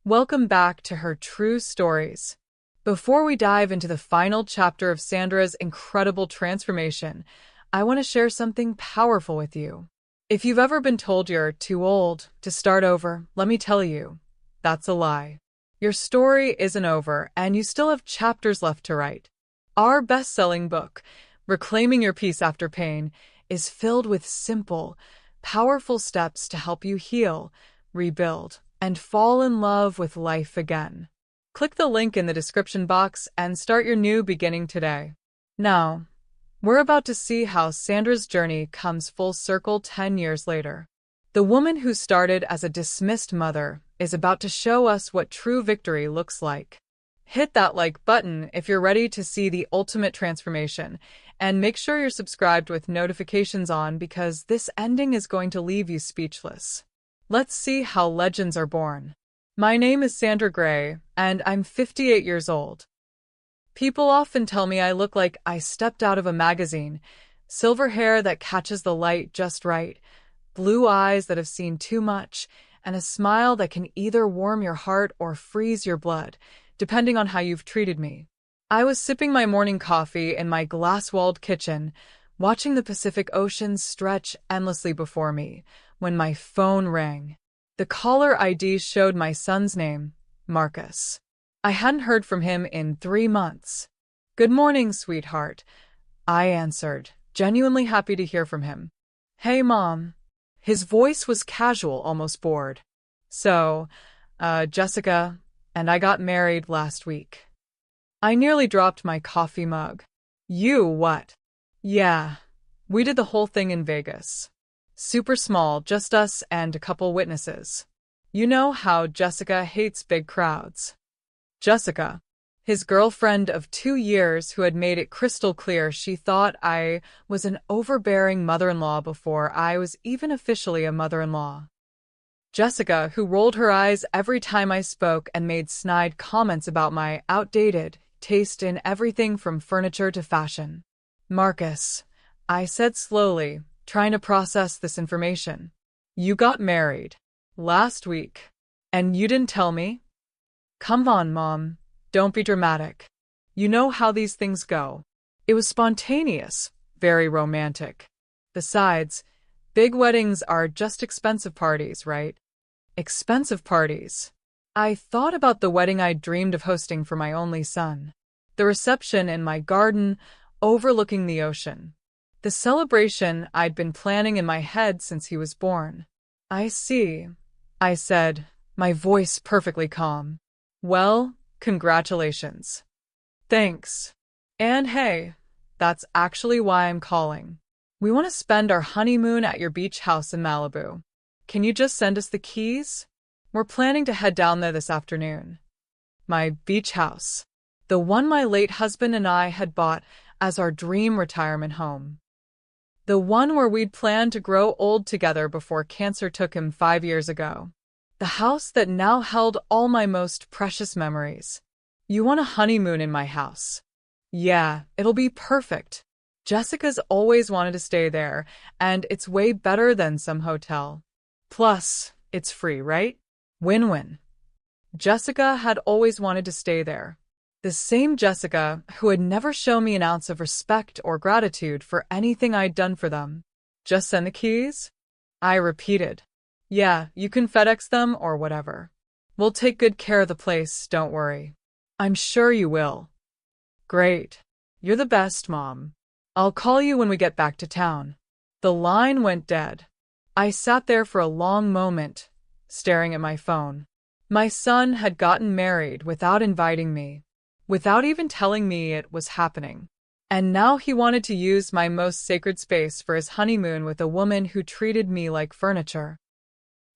Welcome back to Her True Stories. Before we dive into the final chapter of Sandra's incredible transformation, I want to share something powerful with you. If you've ever been told you're too old to start over, let me tell you, that's a lie. Your story isn't over, and you still have chapters left to write. Our best-selling book, Reclaiming Your Peace After Pain, is filled with simple, powerful steps to help you heal, rebuild, and fall in love with life again. Click the link in the description box and start your new beginning today. Now, we're about to see how Sandra's journey comes full circle 10 years later. The woman who started as a dismissed mother is about to show us what true victory looks like. Hit that like button if you're ready to see the ultimate transformation, and make sure you're subscribed with notifications on because this ending is going to leave you speechless. Let's see how legends are born. My name is Sandra Gray, and I'm 58 years old. People often tell me I look like I stepped out of a magazine. Silver hair that catches the light just right, blue eyes that have seen too much, and a smile that can either warm your heart or freeze your blood, depending on how you've treated me. I was sipping my morning coffee in my glass-walled kitchen, watching the Pacific Ocean stretch endlessly before me, when my phone rang. The caller ID showed my son's name, Marcus. I hadn't heard from him in 3 months. "Good morning, sweetheart," I answered, genuinely happy to hear from him. "Hey, Mom." His voice was casual, almost bored. "So, Jessica and I got married last week." I nearly dropped my coffee mug. "You what?" "Yeah, we did the whole thing in Vegas. Super small, just us and a couple witnesses. You know how Jessica hates big crowds." Jessica, his girlfriend of 2 years who had made it crystal clear she thought I was an overbearing mother-in-law before I was even officially a mother-in-law. Jessica, who rolled her eyes every time I spoke and made snide comments about my outdated taste in everything from furniture to fashion. "Marcus," I said slowly, trying to process this information. "You got married last week, and you didn't tell me?" "Come on, Mom. Don't be dramatic. You know how these things go." It was spontaneous, very romantic. Besides, big weddings are just expensive parties, right? Expensive parties. I thought about the wedding I dreamed of hosting for my only son. The reception in my garden, overlooking the ocean. The celebration I'd been planning in my head since he was born. "I see," I said, my voice perfectly calm. "Well, congratulations." "Thanks. And hey, that's actually why I'm calling. We want to spend our honeymoon at your beach house in Malibu. Can you just send us the keys? We're planning to head down there this afternoon." My beach house. The one my late husband and I had bought as our dream retirement home. The one where we'd planned to grow old together before cancer took him 5 years ago. The house that now held all my most precious memories. "You want a honeymoon in my house?" "Yeah, it'll be perfect. Jessica's always wanted to stay there, and it's way better than some hotel. Plus, it's free, right? Win-win." Jessica had always wanted to stay there. The same Jessica who had never shown me an ounce of respect or gratitude for anything I'd done for them. "Just send the keys?" I repeated. "Yeah, you can FedEx them or whatever. We'll take good care of the place, don't worry." "I'm sure you will." "Great. You're the best, Mom. I'll call you when we get back to town." The line went dead. I sat there for a long moment, staring at my phone. My son had gotten married without inviting me, without even telling me it was happening. And now he wanted to use my most sacred space for his honeymoon with a woman who treated me like furniture.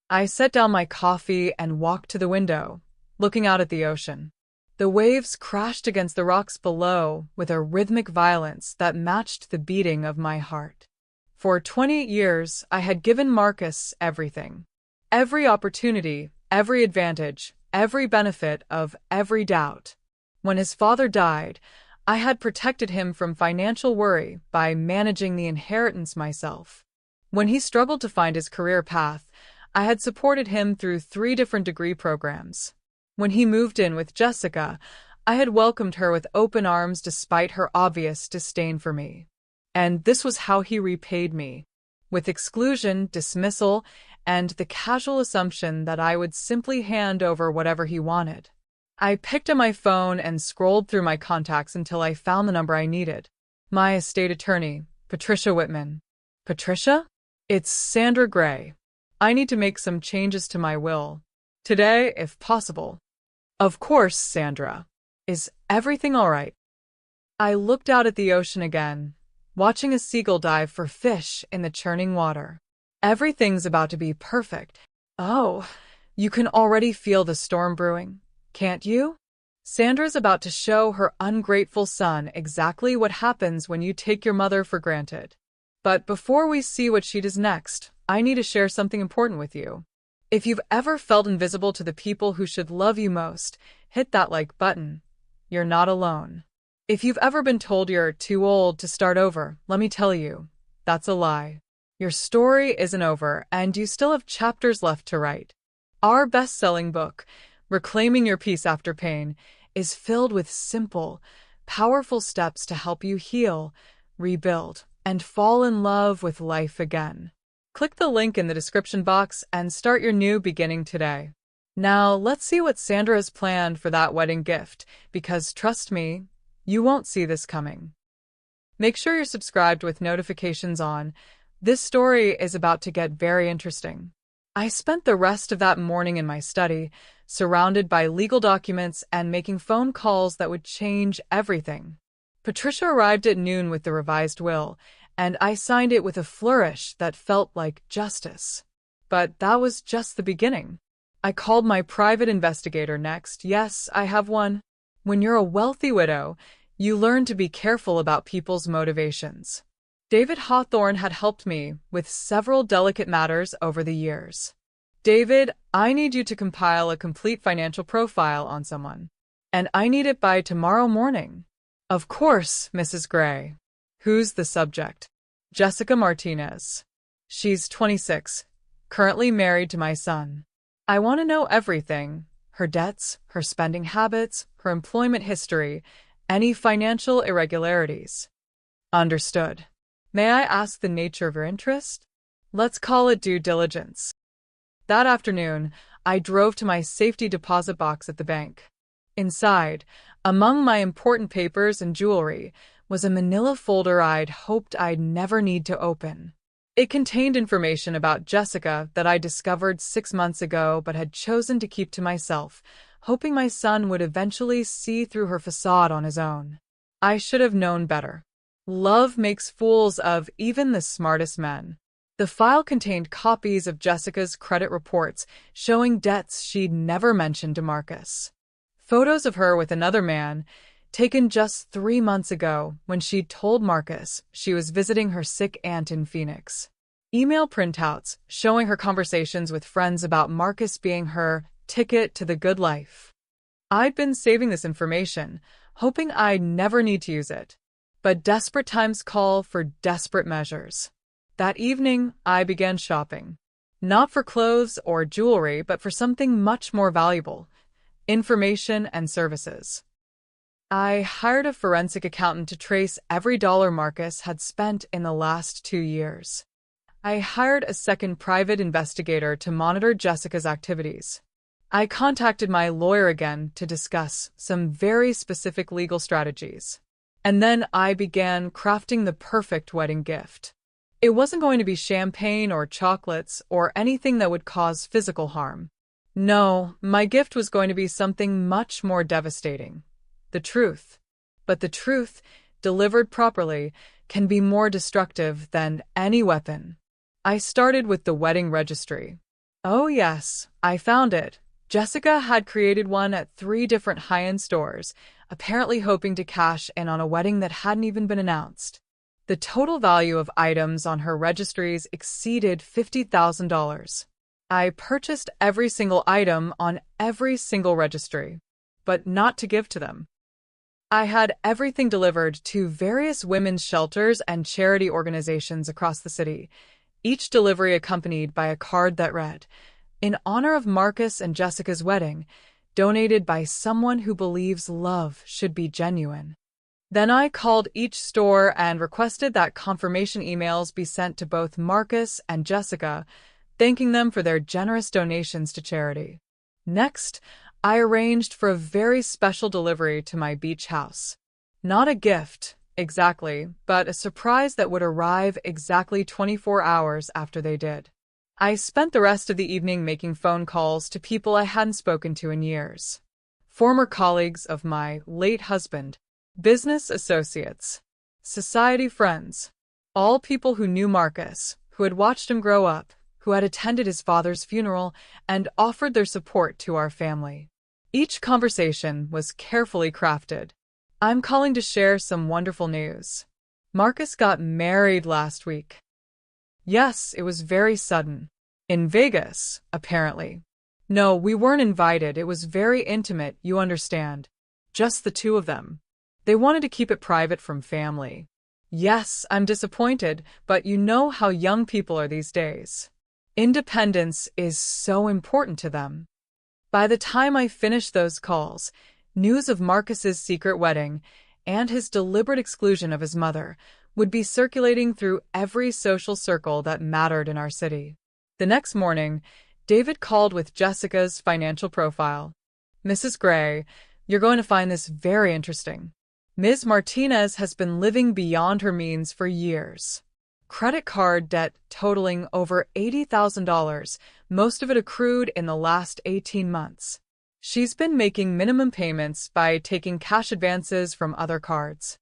I set down my coffee and walked to the window, looking out at the ocean. The waves crashed against the rocks below with a rhythmic violence that matched the beating of my heart. For 28 years, I had given Marcus everything. Every opportunity, every advantage, every benefit of every doubt. When his father died, I had protected him from financial worry by managing the inheritance myself. When he struggled to find his career path, I had supported him through 3 different degree programs. When he moved in with Jessica, I had welcomed her with open arms despite her obvious disdain for me. And this was how he repaid me, with exclusion, dismissal, and the casual assumption that I would simply hand over whatever he wanted. I picked up my phone and scrolled through my contacts until I found the number I needed. My estate attorney, Patricia Whitman. Patricia? It's Sandra Gray. I need to make some changes to my will. Today, if possible. Of course, Sandra. Is everything all right? I looked out at the ocean again, watching a seagull dive for fish in the churning water. Everything's about to be perfect. Oh, you can already feel the storm brewing, can't you? Sandra's about to show her ungrateful son exactly what happens when you take your mother for granted. But before we see what she does next, I need to share something important with you. If you've ever felt invisible to the people who should love you most, hit that like button. You're not alone. If you've ever been told you're too old to start over, let me tell you, that's a lie. Your story isn't over, and you still have chapters left to write. Our best-selling book, Reclaiming Your Peace After Pain, is filled with simple, powerful steps to help you heal, rebuild, and fall in love with life again. Click the link in the description box and start your new beginning today. Now, let's see what Sandra has planned for that wedding gift, because trust me, you won't see this coming. Make sure you're subscribed with notifications on. This story is about to get very interesting. I spent the rest of that morning in my study, surrounded by legal documents and making phone calls that would change everything. Patricia arrived at noon with the revised will, and I signed it with a flourish that felt like justice. But that was just the beginning. I called my private investigator next. Yes, I have one. When you're a wealthy widow, you learn to be careful about people's motivations. David Hawthorne had helped me with several delicate matters over the years. David, I need you to compile a complete financial profile on someone, and I need it by tomorrow morning. Of course, Mrs. Gray. Who's the subject? Jessica Martinez. She's 26, currently married to my son. I want to know everything: her debts, her spending habits, her employment history, any financial irregularities. Understood. May I ask the nature of your interest? Let's call it due diligence. That afternoon, I drove to my safety deposit box at the bank. Inside, among my important papers and jewelry, was a manila folder I'd hoped I'd never need to open. It contained information about Jessica that I discovered 6 months ago but had chosen to keep to myself, hoping my son would eventually see through her facade on his own. I should have known better. Love makes fools of even the smartest men. The file contained copies of Jessica's credit reports showing debts she'd never mentioned to Marcus. Photos of her with another man, taken just 3 months ago when she'd told Marcus she was visiting her sick aunt in Phoenix. Email printouts showing her conversations with friends about Marcus being her ticket to the good life. I'd been saving this information, hoping I'd never need to use it. But desperate times call for desperate measures. That evening, I began shopping. Not for clothes or jewelry, but for something much more valuable: information and services. I hired a forensic accountant to trace every dollar Marcus had spent in the last 2 years. I hired a second private investigator to monitor Jessica's activities. I contacted my lawyer again to discuss some very specific legal strategies. And then I began crafting the perfect wedding gift. It wasn't going to be champagne or chocolates or anything that would cause physical harm. No, my gift was going to be something much more devastating: the truth. But the truth, delivered properly, can be more destructive than any weapon. I started with the wedding registry. Oh yes, I found it. Jessica had created one at 3 different high-end stores, apparently hoping to cash in on a wedding that hadn't even been announced. The total value of items on her registries exceeded $50,000. I purchased every single item on every single registry, but not to give to them. I had everything delivered to various women's shelters and charity organizations across the city, each delivery accompanied by a card that read, "In honor of Marcus and Jessica's wedding, donated by someone who believes love should be genuine. Then I called each store and requested that confirmation emails be sent to both Marcus and Jessica, thanking them for their generous donations to charity. Next, I arranged for a very special delivery to my beach house. Not a gift, exactly, but a surprise that would arrive exactly 24 hours after they did. I spent the rest of the evening making phone calls to people I hadn't spoken to in years. Former colleagues of my late husband, business associates, society friends, all people who knew Marcus, who had watched him grow up, who had attended his father's funeral, and offered their support to our family. Each conversation was carefully crafted. I'm calling to share some wonderful news. Marcus got married last week. Yes, it was very sudden. In Vegas, apparently. No, we weren't invited. It was very intimate, you understand. Just the two of them. They wanted to keep it private from family. Yes, I'm disappointed, but you know how young people are these days. Independence is so important to them. By the time I finished those calls, news of Marcus's secret wedding and his deliberate exclusion of his mother would be circulating through every social circle that mattered in our city. The next morning, David called with Jessica's financial profile. Mrs. Gray, you're going to find this very interesting. Ms. Martinez has been living beyond her means for years. Credit card debt totaling over $80,000, most of it accrued in the last 18 months. She's been making minimum payments by taking cash advances from other cards.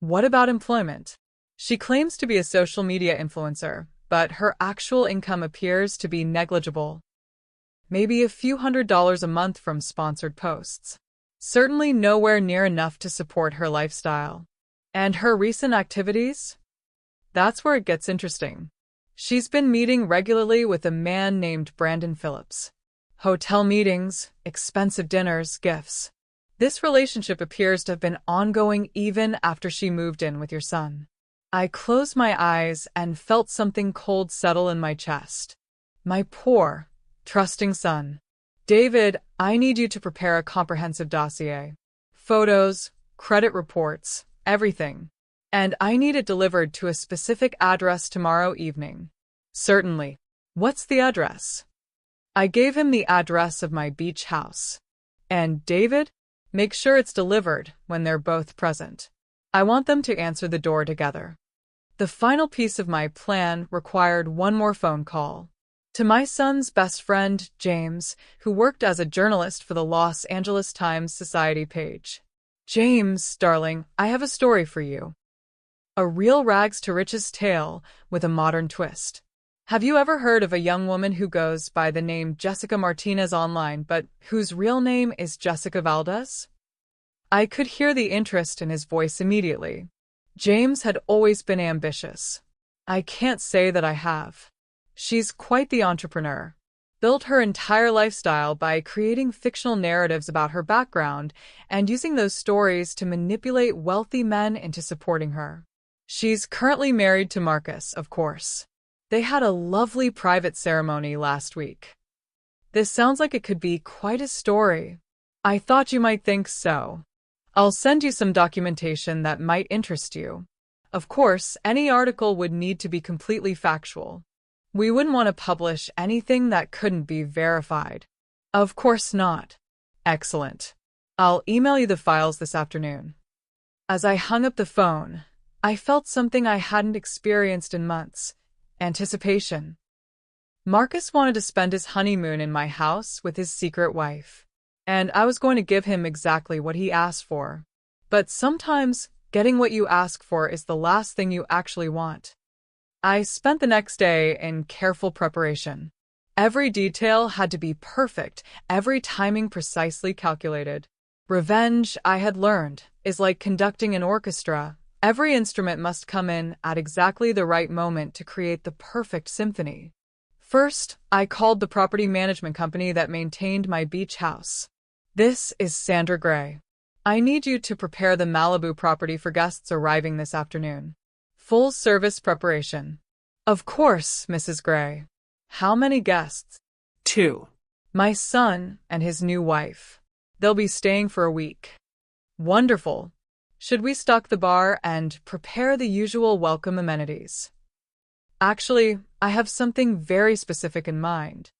What about employment? She claims to be a social media influencer, but her actual income appears to be negligible. Maybe a few $100s a month from sponsored posts. Certainly nowhere near enough to support her lifestyle. And her recent activities? That's where it gets interesting. She's been meeting regularly with a man named Brandon Phillips. Hotel meetings, expensive dinners, gifts. This relationship appears to have been ongoing even after she moved in with your son. I closed my eyes and felt something cold settle in my chest. My poor, trusting son. David, I need you to prepare a comprehensive dossier. Photos, credit reports, everything. And I need it delivered to a specific address tomorrow evening. Certainly. What's the address? I gave him the address of my beach house. And David, make sure it's delivered when they're both present. I want them to answer the door together. The final piece of my plan required one more phone call. To my son's best friend, James, who worked as a journalist for the Los Angeles Times Society page. James, darling, I have a story for you. A real rags to riches tale with a modern twist. Have you ever heard of a young woman who goes by the name Jessica Martinez online, but whose real name is Jessica Valdez? I could hear the interest in his voice immediately. James had always been ambitious. I can't say that I have. She's quite the entrepreneur. Built her entire lifestyle by creating fictional narratives about her background and using those stories to manipulate wealthy men into supporting her. She's currently married to Marcus, of course. They had a lovely private ceremony last week. This sounds like it could be quite a story. I thought you might think so. I'll send you some documentation that might interest you. Of course, any article would need to be completely factual. We wouldn't want to publish anything that couldn't be verified. Of course not. Excellent. I'll email you the files this afternoon. As I hung up the phone, I felt something I hadn't experienced in months. Anticipation. Marcus wanted to spend his honeymoon in my house with his secret wife. And I was going to give him exactly what he asked for. But sometimes, getting what you ask for is the last thing you actually want. I spent the next day in careful preparation. Every detail had to be perfect, every timing precisely calculated. Revenge, I had learned, is like conducting an orchestra. Every instrument must come in at exactly the right moment to create the perfect symphony. First, I called the property management company that maintained my beach house. This is Sandra Gray. I need you to prepare the Malibu property for guests arriving this afternoon. Full service preparation. Of course, Mrs. Gray. How many guests? 2. My son and his new wife. They'll be staying for a week. Wonderful. Should we stock the bar and prepare the usual welcome amenities? Actually, I have something very specific in mind.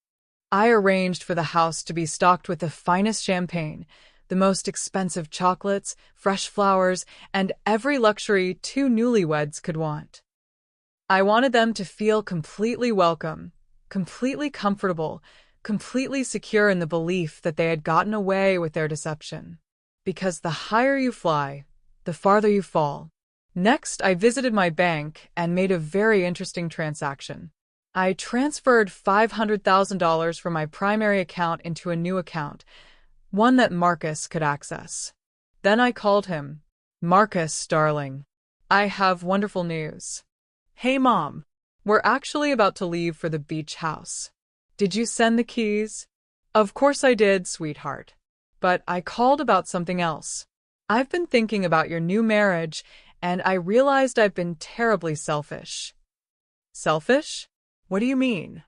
I arranged for the house to be stocked with the finest champagne, the most expensive chocolates, fresh flowers, and every luxury two newlyweds could want. I wanted them to feel completely welcome, completely comfortable, completely secure in the belief that they had gotten away with their deception. Because the higher you fly, the farther you fall. Next, I visited my bank and made a very interesting transaction. I transferred $500,000 from my primary account into a new account, one that Marcus could access. Then I called him. Marcus, darling, I have wonderful news. Hey, Mom. We're actually about to leave for the beach house. Did you send the keys? Of course I did, sweetheart. But I called about something else. I've been thinking about your new marriage, and I realized I've been terribly selfish. Selfish? What do you mean?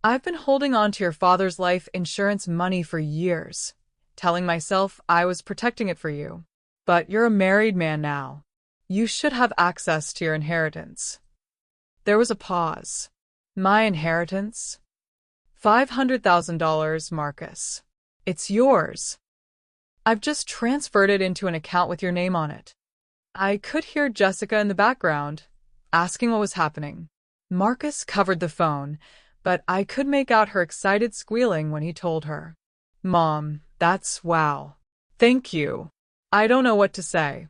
I've been holding on to your father's life insurance money for years, telling myself I was protecting it for you. But you're a married man now. You should have access to your inheritance. There was a pause. My inheritance? $500,000, Marcus. It's yours. I've just transferred it into an account with your name on it. I could hear Jessica in the background, asking what was happening. Marcus covered the phone, but I could make out her excited squealing when he told her. Mom, that's wow. Thank you. I don't know what to say.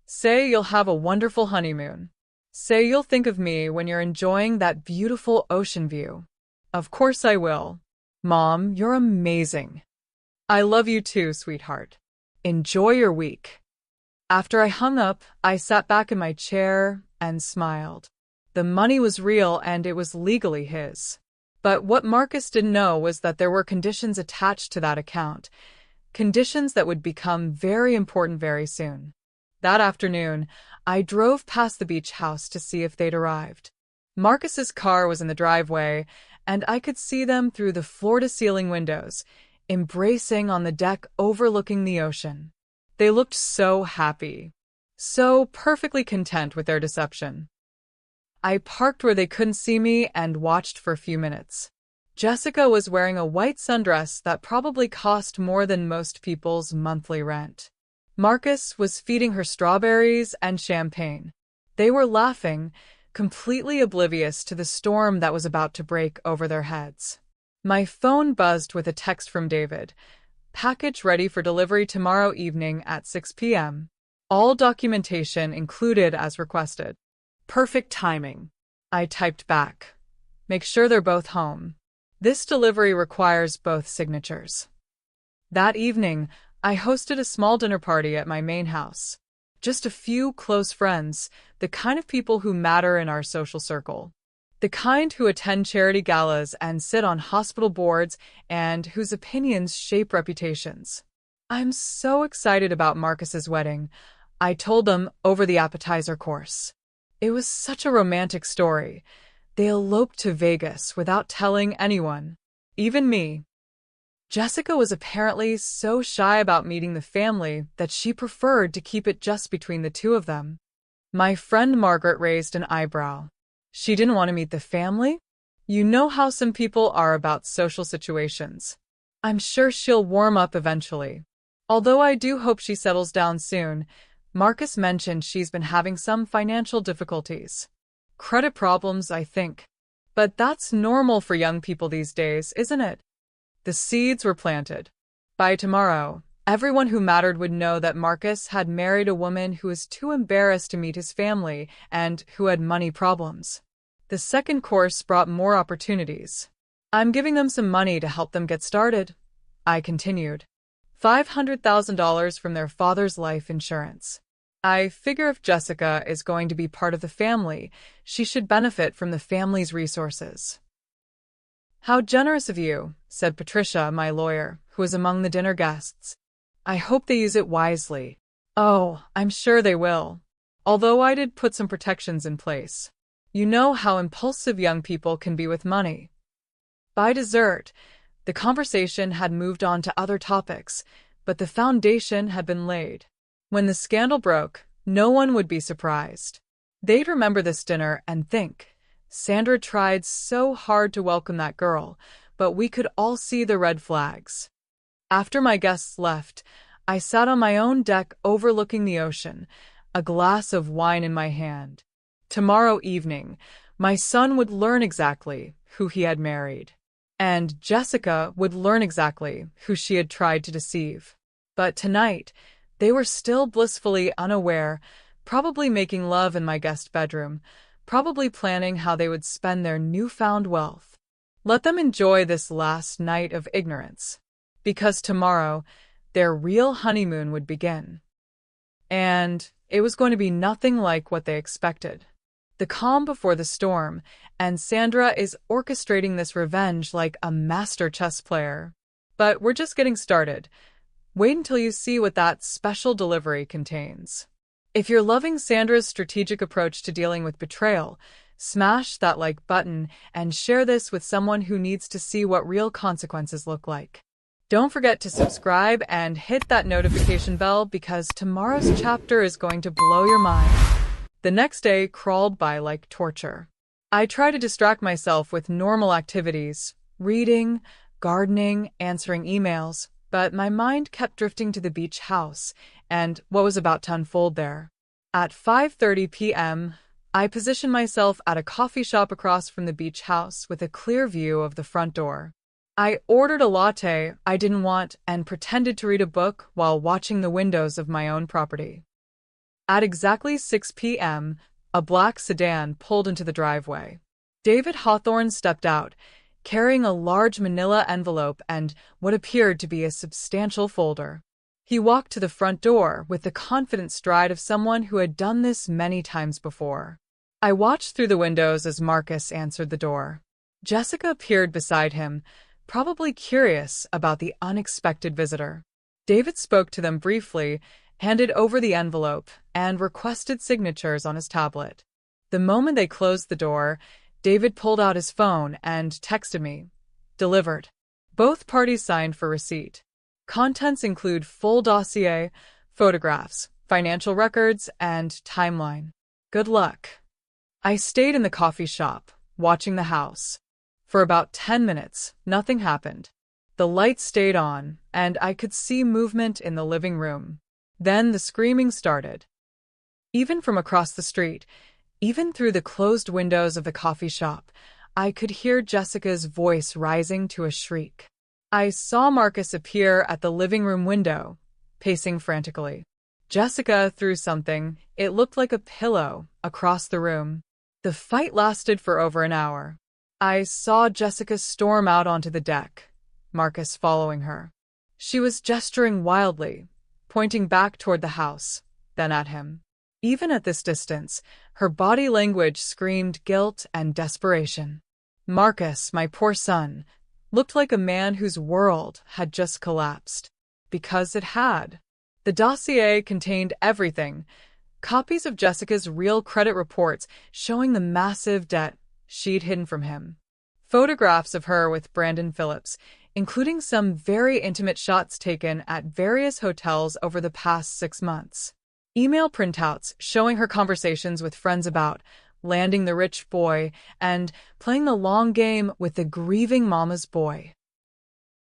Say you'll have a wonderful honeymoon. Say you'll think of me when you're enjoying that beautiful ocean view. Of course I will. Mom, you're amazing. I love you too, sweetheart. Enjoy your week. After I hung up, I sat back in my chair and smiled. The money was real and it was legally his. But what Marcus didn't know was that there were conditions attached to that account, conditions that would become very important very soon. That afternoon, I drove past the beach house to see if they'd arrived. Marcus's car was in the driveway, and I could see them through the floor-to-ceiling windows, embracing on the deck overlooking the ocean. They looked so happy, so perfectly content with their deception. I parked where they couldn't see me and watched for a few minutes. Jessica was wearing a white sundress that probably cost more than most people's monthly rent. Marcus was feeding her strawberries and champagne. They were laughing, completely oblivious to the storm that was about to break over their heads. My phone buzzed with a text from David. Package ready for delivery tomorrow evening at 6 p.m. All documentation included as requested. Perfect timing. I typed back. Make sure they're both home. This delivery requires both signatures. That evening, I hosted a small dinner party at my main house. Just a few close friends, the kind of people who matter in our social circle. The kind who attend charity galas and sit on hospital boards and whose opinions shape reputations. I'm so excited about Marcus's wedding, I told them over the appetizer course. It was such a romantic story. They eloped to Vegas without telling anyone, even me. Jessica was apparently so shy about meeting the family that she preferred to keep it just between the two of them. My friend Margaret raised an eyebrow. She didn't want to meet the family? You know how some people are about social situations. I'm sure she'll warm up eventually. Although I do hope she settles down soon, Marcus mentioned she's been having some financial difficulties. Credit problems, I think. But that's normal for young people these days, isn't it? The seeds were planted. By tomorrow, everyone who mattered would know that Marcus had married a woman who was too embarrassed to meet his family and who had money problems. The second course brought more opportunities. I'm giving them some money to help them get started, I continued. $500,000 from their father's life insurance. I figure if Jessica is going to be part of the family, she should benefit from the family's resources. How generous of you, said Patricia, my lawyer, who was among the dinner guests. I hope they use it wisely. Oh, I'm sure they will. Although I did put some protections in place. You know how impulsive young people can be with money. By dessert, The conversation had moved on to other topics, but the foundation had been laid. When the scandal broke, no one would be surprised. They'd remember this dinner and think, Sandra tried so hard to welcome that girl, but we could all see the red flags. After my guests left, I sat on my own deck overlooking the ocean, a glass of wine in my hand. Tomorrow evening, my son would learn exactly who he had married, and Jessica would learn exactly who she had tried to deceive. But tonight, they were still blissfully unaware, probably making love in my guest bedroom, probably planning how they would spend their newfound wealth. Let them enjoy this last night of ignorance, because tomorrow, their real honeymoon would begin. And it was going to be nothing like what they expected. The calm before the storm, and Sandra is orchestrating this revenge like a master chess player. But we're just getting started. Wait until you see what that special delivery contains. If you're loving Sandra's strategic approach to dealing with betrayal, smash that like button and share this with someone who needs to see what real consequences look like. Don't forget to subscribe and hit that notification bell because tomorrow's chapter is going to blow your mind. The next day crawled by like torture. I tried to distract myself with normal activities, reading, gardening, answering emails, but my mind kept drifting to the beach house and what was about to unfold there. At 5:30 p.m., I positioned myself at a coffee shop across from the beach house with a clear view of the front door. I ordered a latte I didn't want and pretended to read a book while watching the windows of my own property. At exactly 6 p.m., a black sedan pulled into the driveway. David Hawthorne stepped out, carrying a large manila envelope and what appeared to be a substantial folder. He walked to the front door with the confident stride of someone who had done this many times before. I watched through the windows as Marcus answered the door. Jessica appeared beside him, probably curious about the unexpected visitor. David spoke to them briefly, handed over the envelope, and requested signatures on his tablet. The moment they closed the door, David pulled out his phone and texted me. Delivered. Both parties signed for receipt. Contents include full dossier, photographs, financial records, and timeline. Good luck. I stayed in the coffee shop, watching the house. For about 10 minutes, nothing happened. The lights stayed on, and I could see movement in the living room. Then the screaming started. Even from across the street, even through the closed windows of the coffee shop, I could hear Jessica's voice rising to a shriek. I saw Marcus appear at the living room window, pacing frantically. Jessica threw something, it looked like a pillow, across the room. The fight lasted for over an hour. I saw Jessica storm out onto the deck, Marcus following her. She was gesturing wildly, pointing back toward the house, then at him. Even at this distance, her body language screamed guilt and desperation. Marcus, my poor son, looked like a man whose world had just collapsed. Because it had. The dossier contained everything. Copies of Jessica's real credit reports showing the massive debt she'd hidden from him. Photographs of her with Brandon Phillips, including some very intimate shots taken at various hotels over the past 6 months. Email printouts showing her conversations with friends about landing the rich boy and playing the long game with the grieving mama's boy.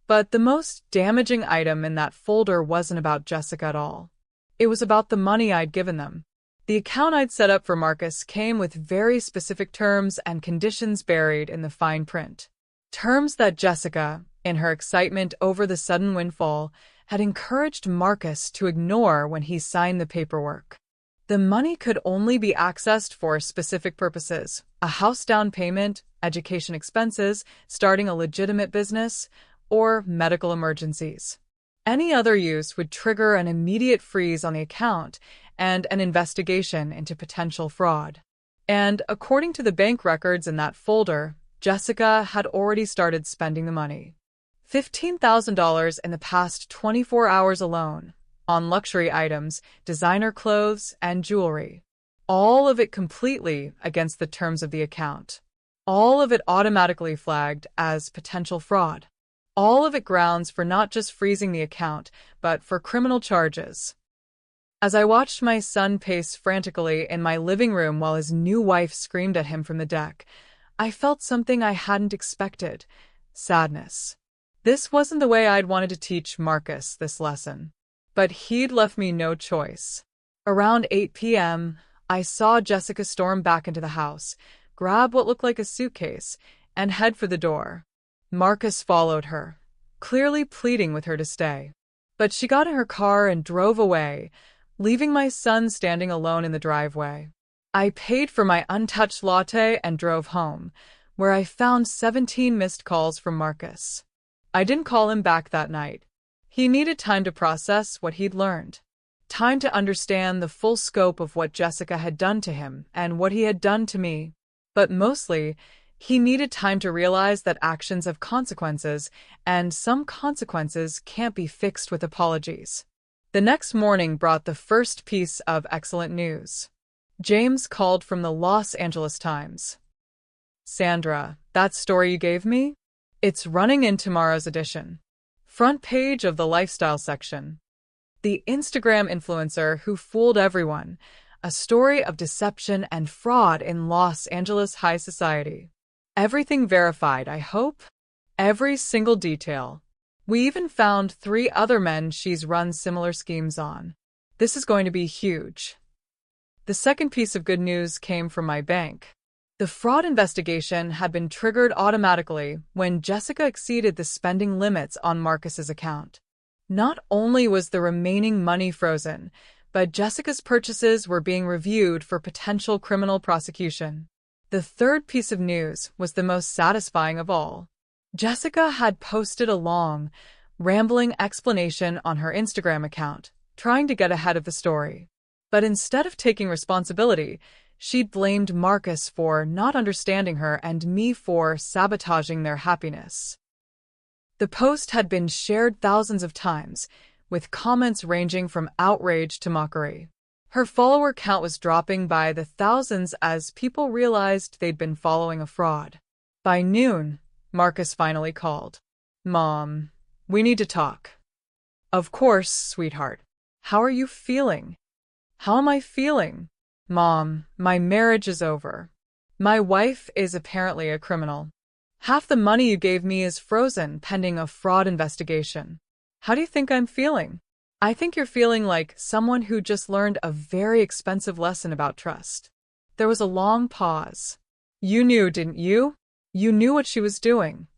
But the most damaging item in that folder wasn't about Jessica at all. It was about the money I'd given them. The account I'd set up for Marcus came with very specific terms and conditions buried in the fine print. Terms that Jessica, in her excitement over the sudden windfall, had encouraged Marcus to ignore when he signed the paperwork. The money could only be accessed for specific purposes: a house down payment, education expenses, starting a legitimate business, or medical emergencies. Any other use would trigger an immediate freeze on the account and an investigation into potential fraud. And according to the bank records in that folder, Jessica had already started spending the money. $15,000 in the past 24 hours alone, on luxury items, designer clothes, and jewelry. All of it completely against the terms of the account. All of it automatically flagged as potential fraud. All of it grounds for not just freezing the account, but for criminal charges. As I watched my son pace frantically in my living room while his new wife screamed at him from the deck, I felt something I hadn't expected: sadness. This wasn't the way I'd wanted to teach Marcus this lesson. But he'd left me no choice. Around 8 p.m., I saw Jessica storm back into the house, grab what looked like a suitcase, and head for the door. Marcus followed her, clearly pleading with her to stay. But she got in her car and drove away, leaving my son standing alone in the driveway. I paid for my untouched latte and drove home, where I found 17 missed calls from Marcus. I didn't call him back that night. He needed time to process what he'd learned. Time to understand the full scope of what Jessica had done to him and what he had done to me. But mostly, he needed time to realize that actions have consequences, and some consequences can't be fixed with apologies. The next morning brought the first piece of excellent news. James called from the Los Angeles Times. "Sandra, that story you gave me? It's running in tomorrow's edition. Front page of the lifestyle section. The Instagram influencer who fooled everyone. A story of deception and fraud in Los Angeles high society. Everything verified, I hope? Every single detail. We even found 3 other men she's run similar schemes on. This is going to be huge." The second piece of good news came from my bank. The fraud investigation had been triggered automatically when Jessica exceeded the spending limits on Marcus's account. Not only was the remaining money frozen, but Jessica's purchases were being reviewed for potential criminal prosecution. The third piece of news was the most satisfying of all. Jessica had posted a long, rambling explanation on her Instagram account, trying to get ahead of the story. But instead of taking responsibility, she'd blamed Marcus for not understanding her and me for sabotaging their happiness. The post had been shared thousands of times, with comments ranging from outrage to mockery. Her follower count was dropping by the thousands as people realized they'd been following a fraud. By noon, Marcus finally called. "Mom, we need to talk." "Of course, sweetheart. How are you feeling?" "How am I feeling? Mom, my marriage is over. My wife is apparently a criminal. Half the money you gave me is frozen pending a fraud investigation. How do you think I'm feeling?" "I think you're feeling like someone who just learned a very expensive lesson about trust." There was a long pause. "You knew, didn't you? You knew what she was doing."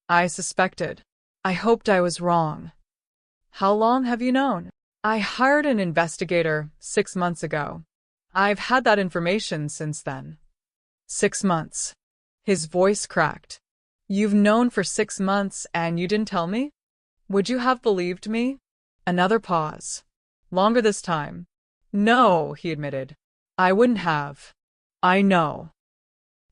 "I suspected. I hoped I was wrong." "How long have you known?" "I hired an investigator 6 months ago. I've had that information since then." 6 months. His voice cracked. "You've known for 6 months and you didn't tell me? Would you have believed me?" Another pause. Longer this time. "No," he admitted. "I wouldn't have. I know.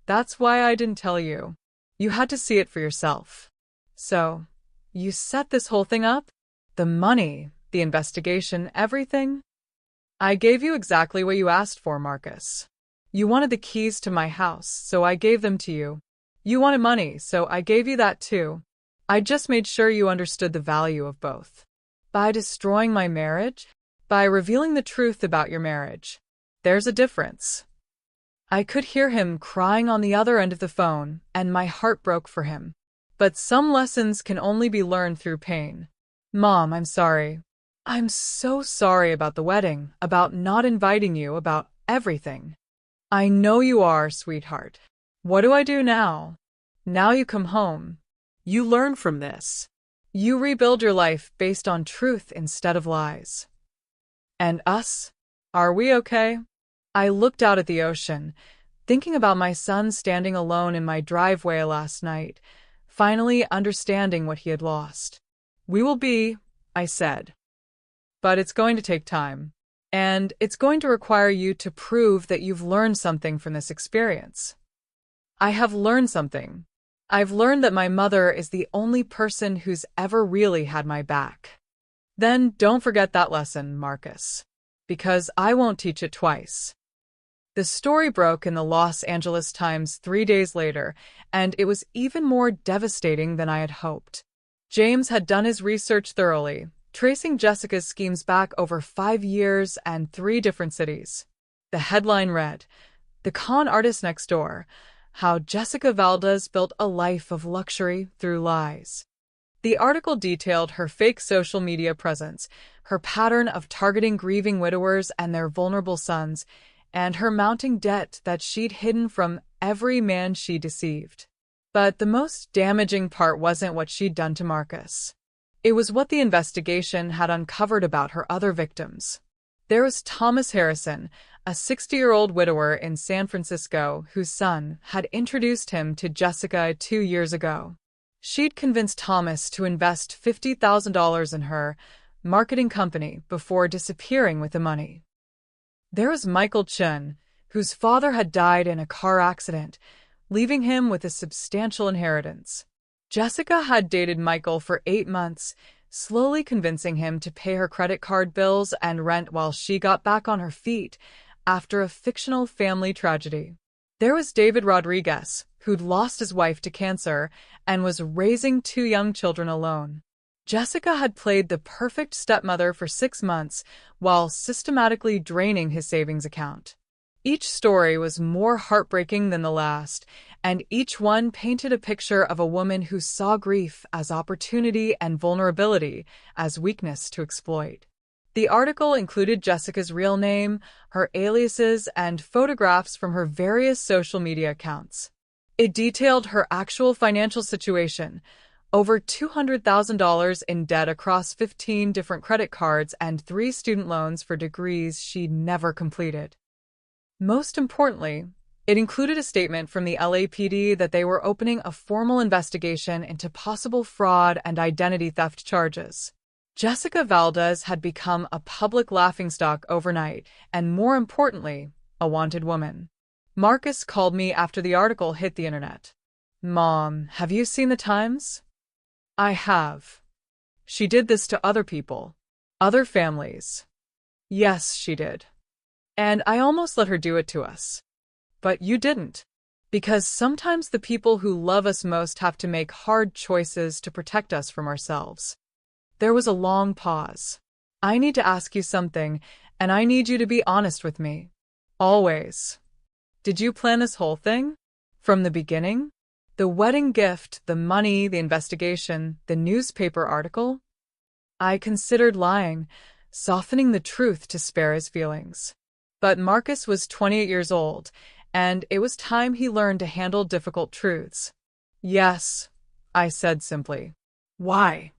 That's why I didn't tell you. You had to see it for yourself." "So, you set this whole thing up? The money, the investigation, everything?" "I gave you exactly what you asked for, Marcus. You wanted the keys to my house, so I gave them to you. You wanted money, so I gave you that too. I just made sure you understood the value of both." "By destroying my marriage?" "By revealing the truth about your marriage. There's a difference." I could hear him crying on the other end of the phone, and my heart broke for him. But some lessons can only be learned through pain. "Mom, I'm sorry. I'm so sorry about the wedding, about not inviting you, about everything." "I know you are, sweetheart. What do I do now?" "Now you come home. You learn from this. You rebuild your life based on truth instead of lies." "And us? Are we okay?" I looked out at the ocean, thinking about my son standing alone in my driveway last night, finally understanding what he had lost. "We will be," I said. "But it's going to take time. And it's going to require you to prove that you've learned something from this experience." "I have learned something. I've learned that my mother is the only person who's ever really had my back." "Then don't forget that lesson, Marcus. Because I won't teach it twice." The story broke in the Los Angeles Times 3 days later, and it was even more devastating than I had hoped. James had done his research thoroughly, tracing Jessica's schemes back over 5 years and 3 different cities. The headline read, "The Con Artist Next Door: How Jessica Valdez Built a Life of Luxury Through Lies." The article detailed her fake social media presence, her pattern of targeting grieving widowers and their vulnerable sons, and her mounting debt that she'd hidden from every man she deceived. But the most damaging part wasn't what she'd done to Marcus. It was what the investigation had uncovered about her other victims. There was Thomas Harrison, a 60-year-old widower in San Francisco whose son had introduced him to Jessica 2 years ago. She'd convinced Thomas to invest $50,000 in her marketing company before disappearing with the money. There was Michael Chun, whose father had died in a car accident, leaving him with a substantial inheritance. Jessica had dated Michael for 8 months, slowly convincing him to pay her credit card bills and rent while she got back on her feet after a fictional family tragedy. There was David Rodriguez, who'd lost his wife to cancer and was raising 2 young children alone. Jessica had played the perfect stepmother for 6 months while systematically draining his savings account. Each story was more heartbreaking than the last, and each one painted a picture of a woman who saw grief as opportunity and vulnerability as weakness to exploit. The article included Jessica's real name, her aliases, and photographs from her various social media accounts. It detailed her actual financial situation: over $200,000 in debt across 15 different credit cards and 3 student loans for degrees she'd never completed. Most importantly, it included a statement from the LAPD that they were opening a formal investigation into possible fraud and identity theft charges. Jessica Valdez had become a public laughingstock overnight, and more importantly, a wanted woman. Marcus called me after the article hit the internet. "Mom, have you seen the Times?" "I have. She did this to other people. Other families." "Yes, she did. And I almost let her do it to us. But you didn't. Because sometimes the people who love us most have to make hard choices to protect us from ourselves." There was a long pause. "I need to ask you something, and I need you to be honest with me. Always. Did you plan this whole thing? From the beginning? The wedding gift, the money, the investigation, the newspaper article?" I considered lying, softening the truth to spare his feelings. But Marcus was 28 years old, and it was time he learned to handle difficult truths. "Yes," I said simply. "Why?"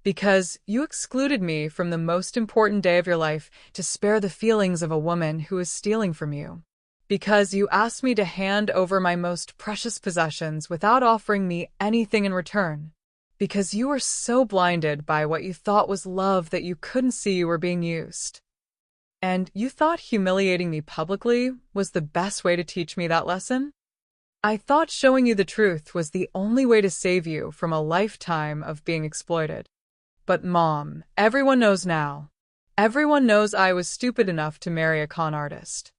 "Because you excluded me from the most important day of your life to spare the feelings of a woman who is stealing from you. Because you asked me to hand over my most precious possessions without offering me anything in return. Because you were so blinded by what you thought was love that you couldn't see you were being used. And you thought humiliating me publicly was the best way to teach me that lesson? I thought showing you the truth was the only way to save you from a lifetime of being exploited. But Mom, everyone knows now. Everyone knows I was stupid enough to marry a con artist.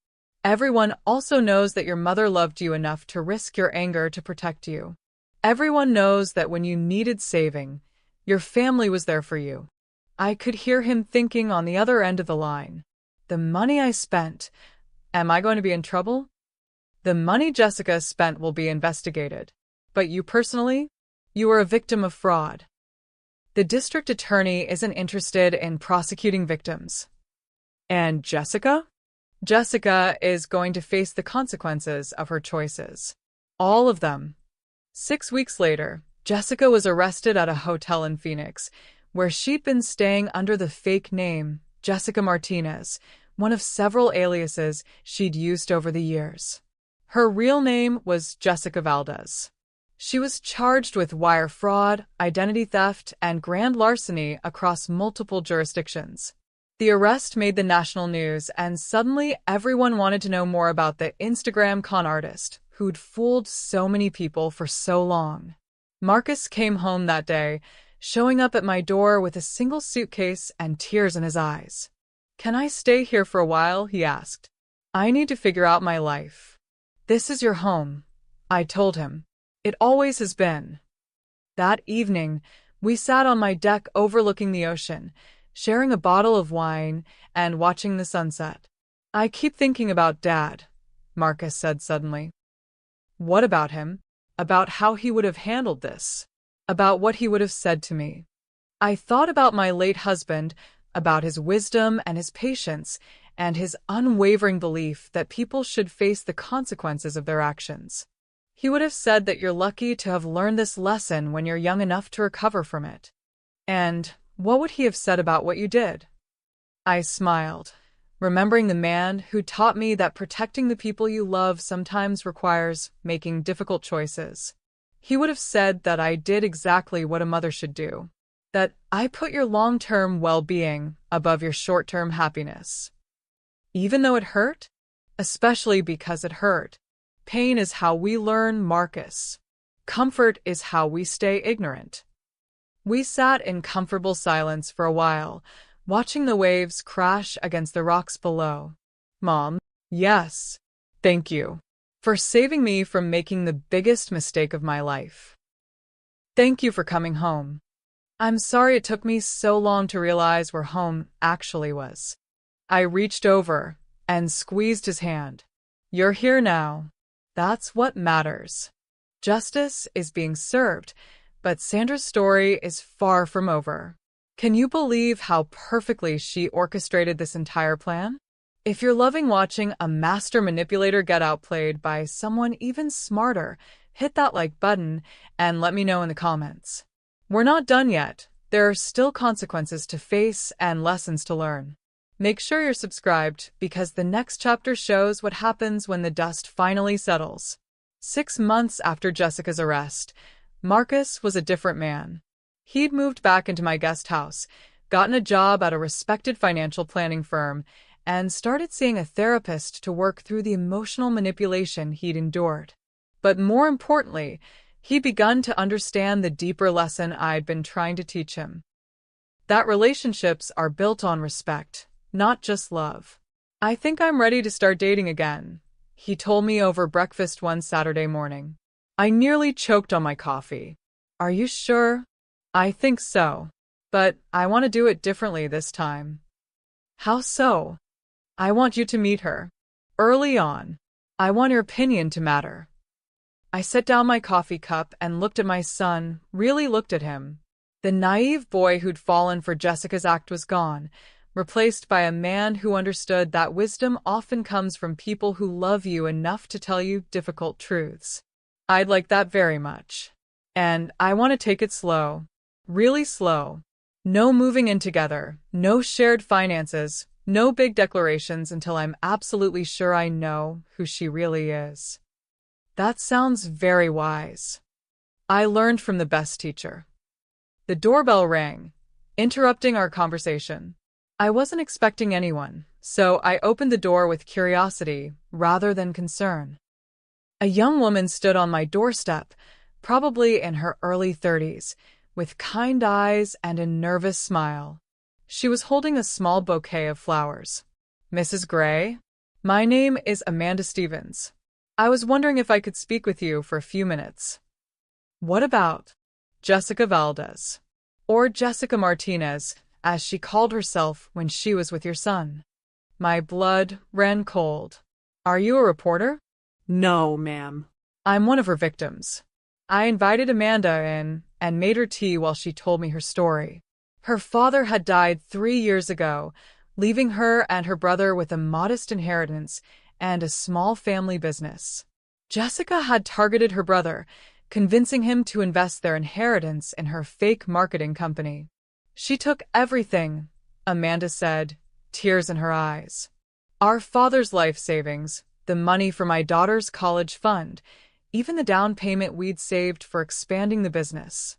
Everyone also knows that your mother loved you enough to risk your anger to protect you. Everyone knows that when you needed saving, your family was there for you." I could hear him thinking on the other end of the line. The money I spent, am I going to be in trouble? The money Jessica spent will be investigated. But you personally? You were a victim of fraud. The district attorney isn't interested in prosecuting victims. And Jessica? Jessica is going to face the consequences of her choices. All of them. 6 weeks later, Jessica was arrested at a hotel in Phoenix, where she'd been staying under the fake name Jessica Martinez, one of several aliases she'd used over the years. Her real name was Jessica Valdez. She was charged with wire fraud, identity theft, and grand larceny across multiple jurisdictions. The arrest made the national news, and suddenly everyone wanted to know more about the Instagram con artist who'd fooled so many people for so long. Marcus came home that day, showing up at my door with a single suitcase and tears in his eyes. "Can I stay here for a while?" he asked. "I need to figure out my life." "This is your home," I told him. "It always has been." That evening, we sat on my deck overlooking the ocean, sharing a bottle of wine and watching the sunset. I keep thinking about Dad, Marcus said suddenly. What about him? About how he would have handled this? About what he would have said to me? I thought about my late husband, about his wisdom and his patience, and his unwavering belief that people should face the consequences of their actions. He would have said that you're lucky to have learned this lesson when you're young enough to recover from it. And what would he have said about what you did? I smiled, remembering the man who taught me that protecting the people you love sometimes requires making difficult choices. He would have said that I did exactly what a mother should do, that I put your long-term well-being above your short-term happiness. Even though it hurt? Especially because it hurt. Pain is how we learn, Marcus. Comfort is how we stay ignorant. We sat in comfortable silence for a while, watching the waves crash against the rocks below. Mom, yes, thank you for saving me from making the biggest mistake of my life. Thank you for coming home. I'm sorry it took me so long to realize where home actually was. I reached over and squeezed his hand. You're here now. That's what matters. Justice is being served, but Sandra's story is far from over. Can you believe how perfectly she orchestrated this entire plan? If you're loving watching a master manipulator get outplayed by someone even smarter, hit that like button and let me know in the comments. We're not done yet. There are still consequences to face and lessons to learn. Make sure you're subscribed because the next chapter shows what happens when the dust finally settles. 6 months after Jessica's arrest, Marcus was a different man. He'd moved back into my guest house, gotten a job at a respected financial planning firm, and started seeing a therapist to work through the emotional manipulation he'd endured. But more importantly, he'd begun to understand the deeper lesson I'd been trying to teach him. That relationships are built on respect, not just love. I think I'm ready to start dating again, he told me over breakfast one Saturday morning. I nearly choked on my coffee. Are you sure? I think so. But I want to do it differently this time. How so? I want you to meet her. Early on. I want your opinion to matter. I set down my coffee cup and looked at my son, really looked at him. The naive boy who'd fallen for Jessica's act was gone, replaced by a man who understood that wisdom often comes from people who love you enough to tell you difficult truths. I'd like that very much. And I want to take it slow. Really slow. No moving in together, no shared finances, no big declarations until I'm absolutely sure I know who she really is. That sounds very wise. I learned from the best teacher. The doorbell rang, interrupting our conversation. I wasn't expecting anyone, so I opened the door with curiosity rather than concern. A young woman stood on my doorstep, probably in her early 30s, with kind eyes and a nervous smile. She was holding a small bouquet of flowers. Mrs. Gray? My name is Amanda Stevens. I was wondering if I could speak with you for a few minutes. What about Jessica Valdez? Or Jessica Martinez, as she called herself when she was with your son. My blood ran cold. Are you a reporter? No, ma'am. I'm one of her victims. I invited Amanda in and made her tea while she told me her story. Her father had died 3 years ago, leaving her and her brother with a modest inheritance and a small family business. Jessica had targeted her brother, convincing him to invest their inheritance in her fake marketing company. She took everything, Amanda said, tears in her eyes. Our father's life savings, the money for my daughter's college fund, even the down payment we'd saved for expanding the business.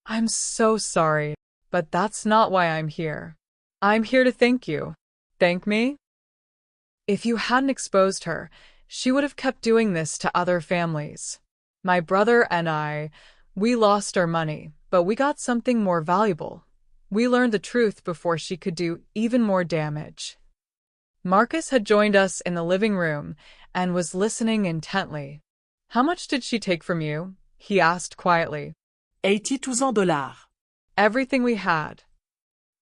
I'm so sorry, but that's not why I'm here. I'm here to thank you. Thank me? If you hadn't exposed her, she would have kept doing this to other families. My brother and I, we lost our money, but we got something more valuable. We learned the truth before she could do even more damage. Marcus had joined us in the living room and was listening intently. How much did she take from you? He asked quietly. $82. Everything we had.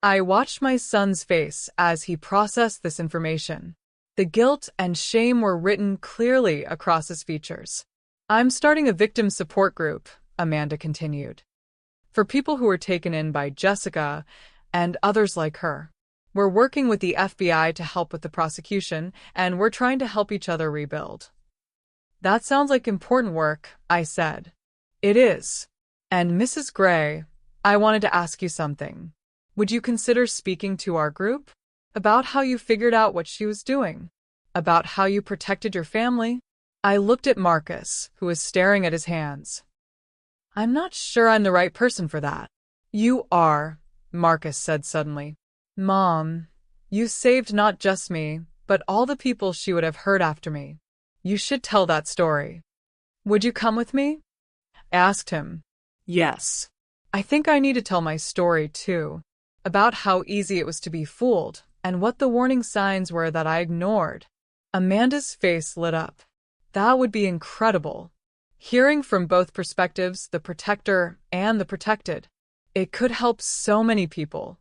I watched my son's face as he processed this information. The guilt and shame were written clearly across his features. I'm starting a victim support group, Amanda continued, for people who were taken in by Jessica and others like her. We're working with the FBI to help with the prosecution, and we're trying to help each other rebuild. That sounds like important work, I said. It is. And Mrs. Gray, I wanted to ask you something. Would you consider speaking to our group about how you figured out what she was doing? About how you protected your family? I looked at Marcus, who was staring at his hands. I'm not sure I'm the right person for that. You are, Marcus said suddenly. Mom, you saved not just me, but all the people she would have hurt after me. You should tell that story. Would you come with me? I asked him. Yes. I think I need to tell my story, too, about how easy it was to be fooled and what the warning signs were that I ignored. Amanda's face lit up. That would be incredible. Hearing from both perspectives, the protector and the protected. It could help so many people.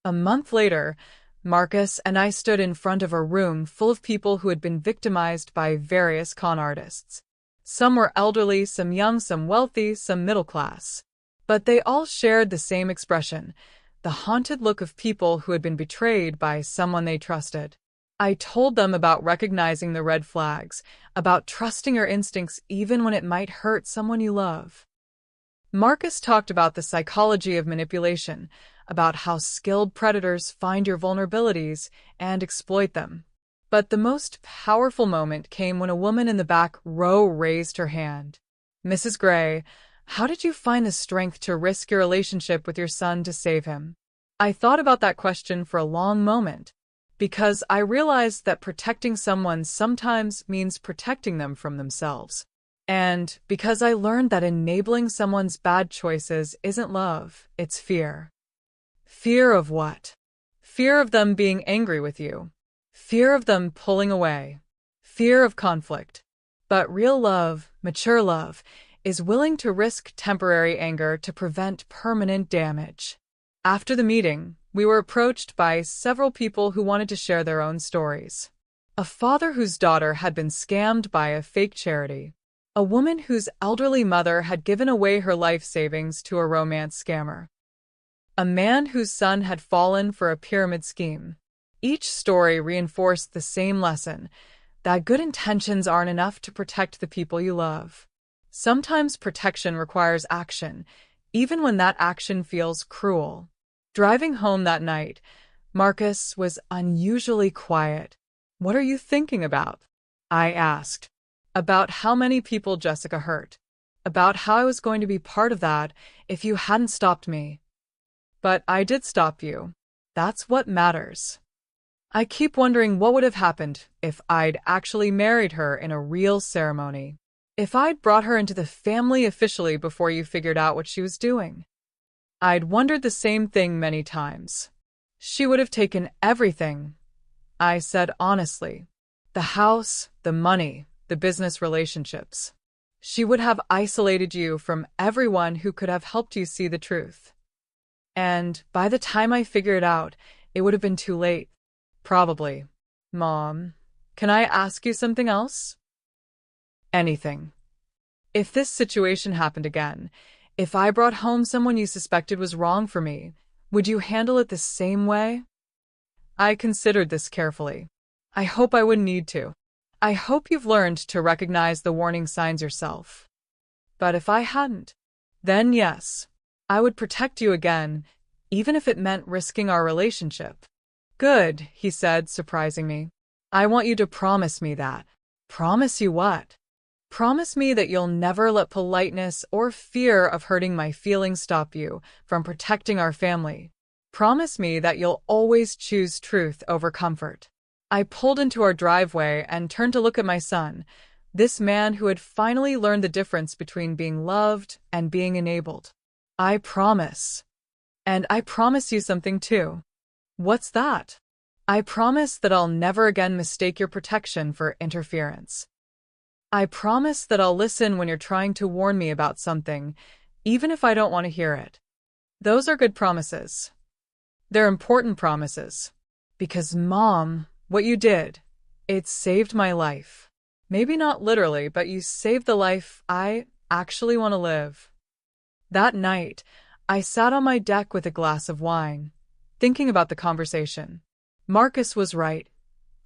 A month later, Marcus and I stood in front of a room full of people who had been victimized by various con artists. Some were elderly, some young, some wealthy, some middle class. But they all shared the same expression, the haunted look of people who had been betrayed by someone they trusted. I told them about recognizing the red flags, about trusting your instincts even when it might hurt someone you love. Marcus talked about the psychology of manipulation, about how skilled predators find your vulnerabilities and exploit them. But the most powerful moment came when a woman in the back row raised her hand. Mrs. Gray, how did you find the strength to risk your relationship with your son to save him? I thought about that question for a long moment, because I realized that protecting someone sometimes means protecting them from themselves. And because I learned that enabling someone's bad choices isn't love, it's fear. Fear of what? Fear of them being angry with you. Fear of them pulling away. Fear of conflict. But real love, mature love, is willing to risk temporary anger to prevent permanent damage. After the meeting, we were approached by several people who wanted to share their own stories. A father whose daughter had been scammed by a fake charity. A woman whose elderly mother had given away her life savings to a romance scammer. A man whose son had fallen for a pyramid scheme. Each story reinforced the same lesson, that good intentions aren't enough to protect the people you love. Sometimes protection requires action, even when that action feels cruel. Driving home that night, Marcus was unusually quiet. What are you thinking about? I asked. About how many people Jessica hurt. About how I was going to be part of that if you hadn't stopped me. But I did stop you. That's what matters. I keep wondering what would have happened if I'd actually married her in a real ceremony. If I'd brought her into the family officially before you figured out what she was doing. I'd wondered the same thing many times. She would have taken everything, I said honestly. The house, the money, the business relationships. She would have isolated you from everyone who could have helped you see the truth. And by the time I figured it out, it would have been too late. Probably. Mom, can I ask you something else? Anything. If this situation happened again, if I brought home someone you suspected was wrong for me, would you handle it the same way? I considered this carefully. I hope I wouldn't need to. I hope you've learned to recognize the warning signs yourself. But if I hadn't, then yes, I would protect you again, even if it meant risking our relationship. Good, he said, surprising me. I want you to promise me that. Promise you what? Promise me that you'll never let politeness or fear of hurting my feelings stop you from protecting our family. Promise me that you'll always choose truth over comfort. I pulled into our driveway and turned to look at my son, this man who had finally learned the difference between being loved and being enabled. I promise. And I promise you something too. What's that? I promise that I'll never again mistake your protection for interference. I promise that I'll listen when you're trying to warn me about something, even if I don't want to hear it. Those are good promises. They're important promises. Because, Mom, what you did, it saved my life. Maybe not literally, but you saved the life I actually want to live. That night, I sat on my deck with a glass of wine, thinking about the conversation. Marcus was right.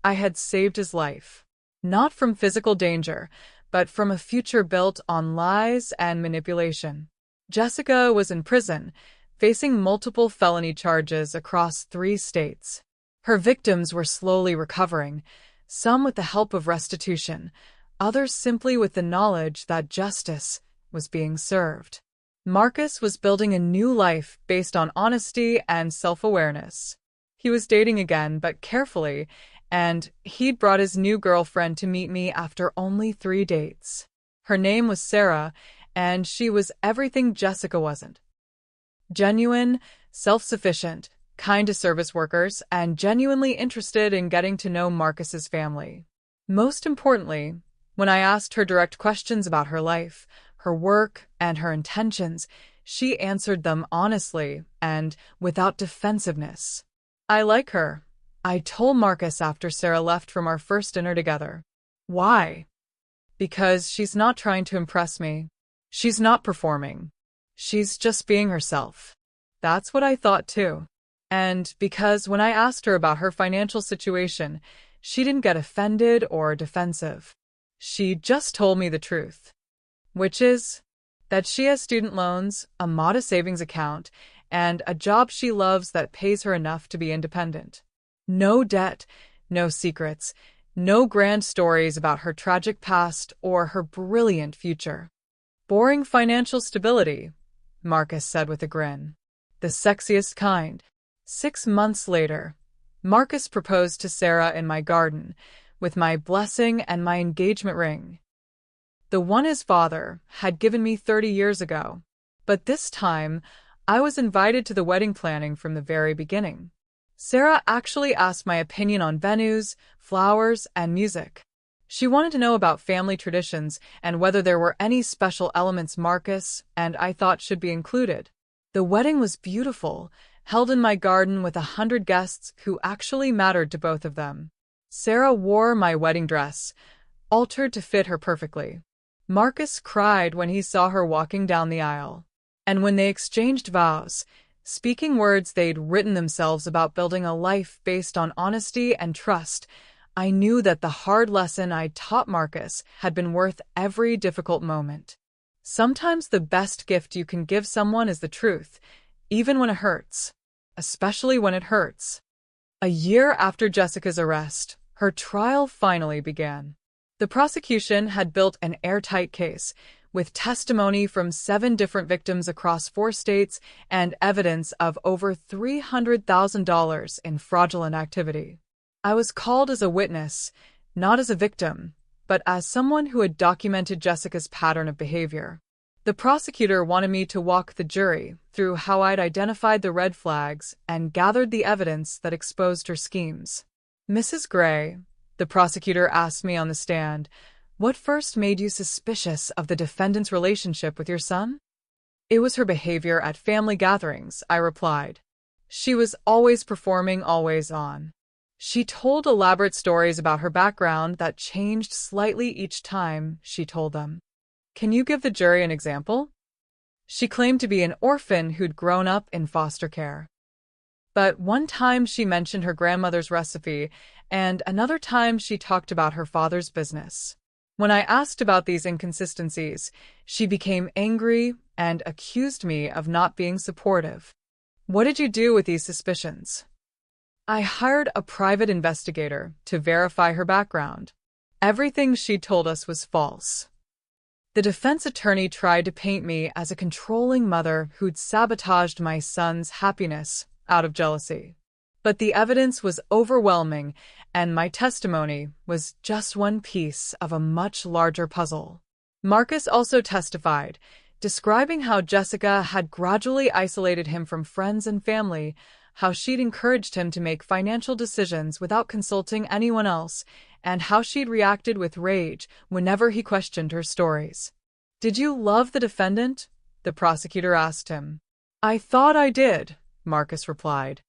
I had saved his life. Not from physical danger, but from a future built on lies and manipulation. Jessica was in prison, facing multiple felony charges across 3 states. Her victims were slowly recovering, some with the help of restitution, others simply with the knowledge that justice was being served. Marcus was building a new life based on honesty and self-awareness. He was dating again, but carefully, and he'd brought his new girlfriend to meet me after only 3 dates. Her name was Sarah, and she was everything Jessica wasn't. Genuine, self-sufficient, kind to service workers, and genuinely interested in getting to know Marcus's family. Most importantly, when I asked her direct questions about her life, her work, and her intentions, she answered them honestly and without defensiveness. I like her, I told Marcus after Sarah left from our first dinner together. Why? Because she's not trying to impress me. She's not performing. She's just being herself. That's what I thought too. And because when I asked her about her financial situation, she didn't get offended or defensive. She just told me the truth. Which is that she has student loans, a modest savings account, and a job she loves that pays her enough to be independent. No debt, no secrets, no grand stories about her tragic past or her brilliant future. Boring financial stability, Marcus said with a grin. The sexiest kind. 6 months later, Marcus proposed to Sarah in my garden, with my blessing and my engagement ring. The one his father had given me 30 years ago. But this time, I was invited to the wedding planning from the very beginning. Sarah actually asked my opinion on venues, flowers, and music. She wanted to know about family traditions and whether there were any special elements Marcus and I thought should be included. The wedding was beautiful, held in my garden with 100 guests who actually mattered to both of them. Sarah wore my wedding dress, altered to fit her perfectly. Marcus cried when he saw her walking down the aisle. And when they exchanged vows, speaking words they'd written themselves about building a life based on honesty and trust, I knew that the hard lesson I'd taught Marcus had been worth every difficult moment. Sometimes the best gift you can give someone is the truth, even when it hurts. Especially when it hurts. A year after Jessica's arrest, her trial finally began. The prosecution had built an airtight case, with testimony from 7 different victims across 4 states and evidence of over $300,000 in fraudulent activity. I was called as a witness, not as a victim, but as someone who had documented Jessica's pattern of behavior. The prosecutor wanted me to walk the jury through how I'd identified the red flags and gathered the evidence that exposed her schemes. Mrs. Gray, the prosecutor asked me on the stand, what first made you suspicious of the defendant's relationship with your son? It was her behavior at family gatherings, I replied. She was always performing, always on. She told elaborate stories about her background that changed slightly each time she told them. Can you give the jury an example? She claimed to be an orphan who'd grown up in foster care. But one time she mentioned her grandmother's recipe, and another time she talked about her father's business. When I asked about these inconsistencies, she became angry and accused me of not being supportive. What did you do with these suspicions? I hired a private investigator to verify her background. Everything she told us was false. The defense attorney tried to paint me as a controlling mother who'd sabotaged my son's happiness out of jealousy. But the evidence was overwhelming, and my testimony was just one piece of a much larger puzzle. Marcus also testified, describing how Jessica had gradually isolated him from friends and family, how she'd encouraged him to make financial decisions without consulting anyone else, and how she'd reacted with rage whenever he questioned her stories. Did you love the defendant? The the prosecutor asked him. "I thought I did," Marcus replied.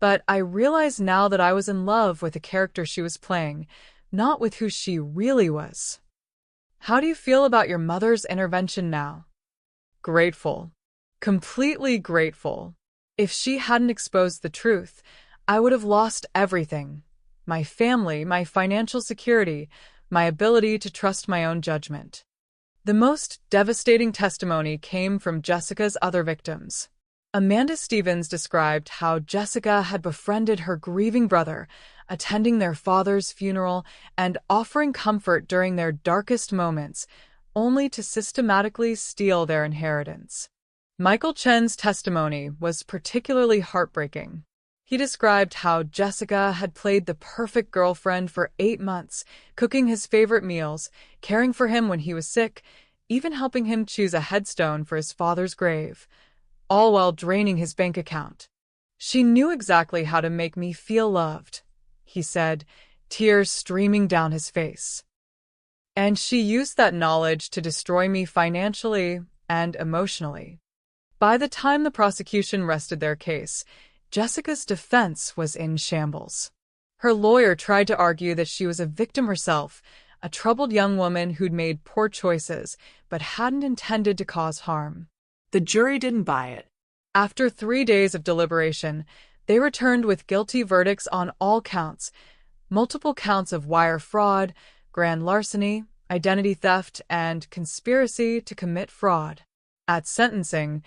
"But I realize now that I was in love with the character she was playing, not with who she really was." "How do you feel about your mother's intervention now?" "Grateful. Completely grateful. If she hadn't exposed the truth, I would have lost everything. My family, my financial security, my ability to trust my own judgment." The most devastating testimony came from Jessica's other victims. Amanda Stevens described how Jessica had befriended her grieving brother, attending their father's funeral and offering comfort during their darkest moments, only to systematically steal their inheritance. Michael Chen's testimony was particularly heartbreaking. He described how Jessica had played the perfect girlfriend for 8 months, cooking his favorite meals, caring for him when he was sick, even helping him choose a headstone for his father's grave, all while draining his bank account. "She knew exactly how to make me feel loved," he said, tears streaming down his face. "And she used that knowledge to destroy me financially and emotionally." By the time the prosecution rested their case, Jessica's defense was in shambles. Her lawyer tried to argue that she was a victim herself, a troubled young woman who'd made poor choices but hadn't intended to cause harm. The jury didn't buy it. After 3 days of deliberation, they returned with guilty verdicts on all counts, multiple counts of wire fraud, grand larceny, identity theft, and conspiracy to commit fraud. At sentencing,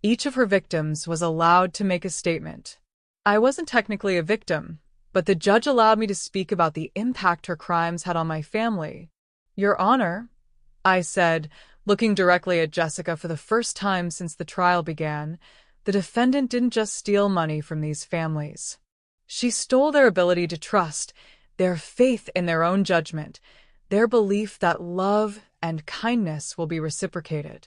each of her victims was allowed to make a statement. "I wasn't technically a victim, but the judge allowed me to speak about the impact her crimes had on my family." "Your Honor," I said, looking directly at Jessica for the first time since the trial began, "the defendant didn't just steal money from these families. She stole their ability to trust, their faith in their own judgment, their belief that love and kindness will be reciprocated."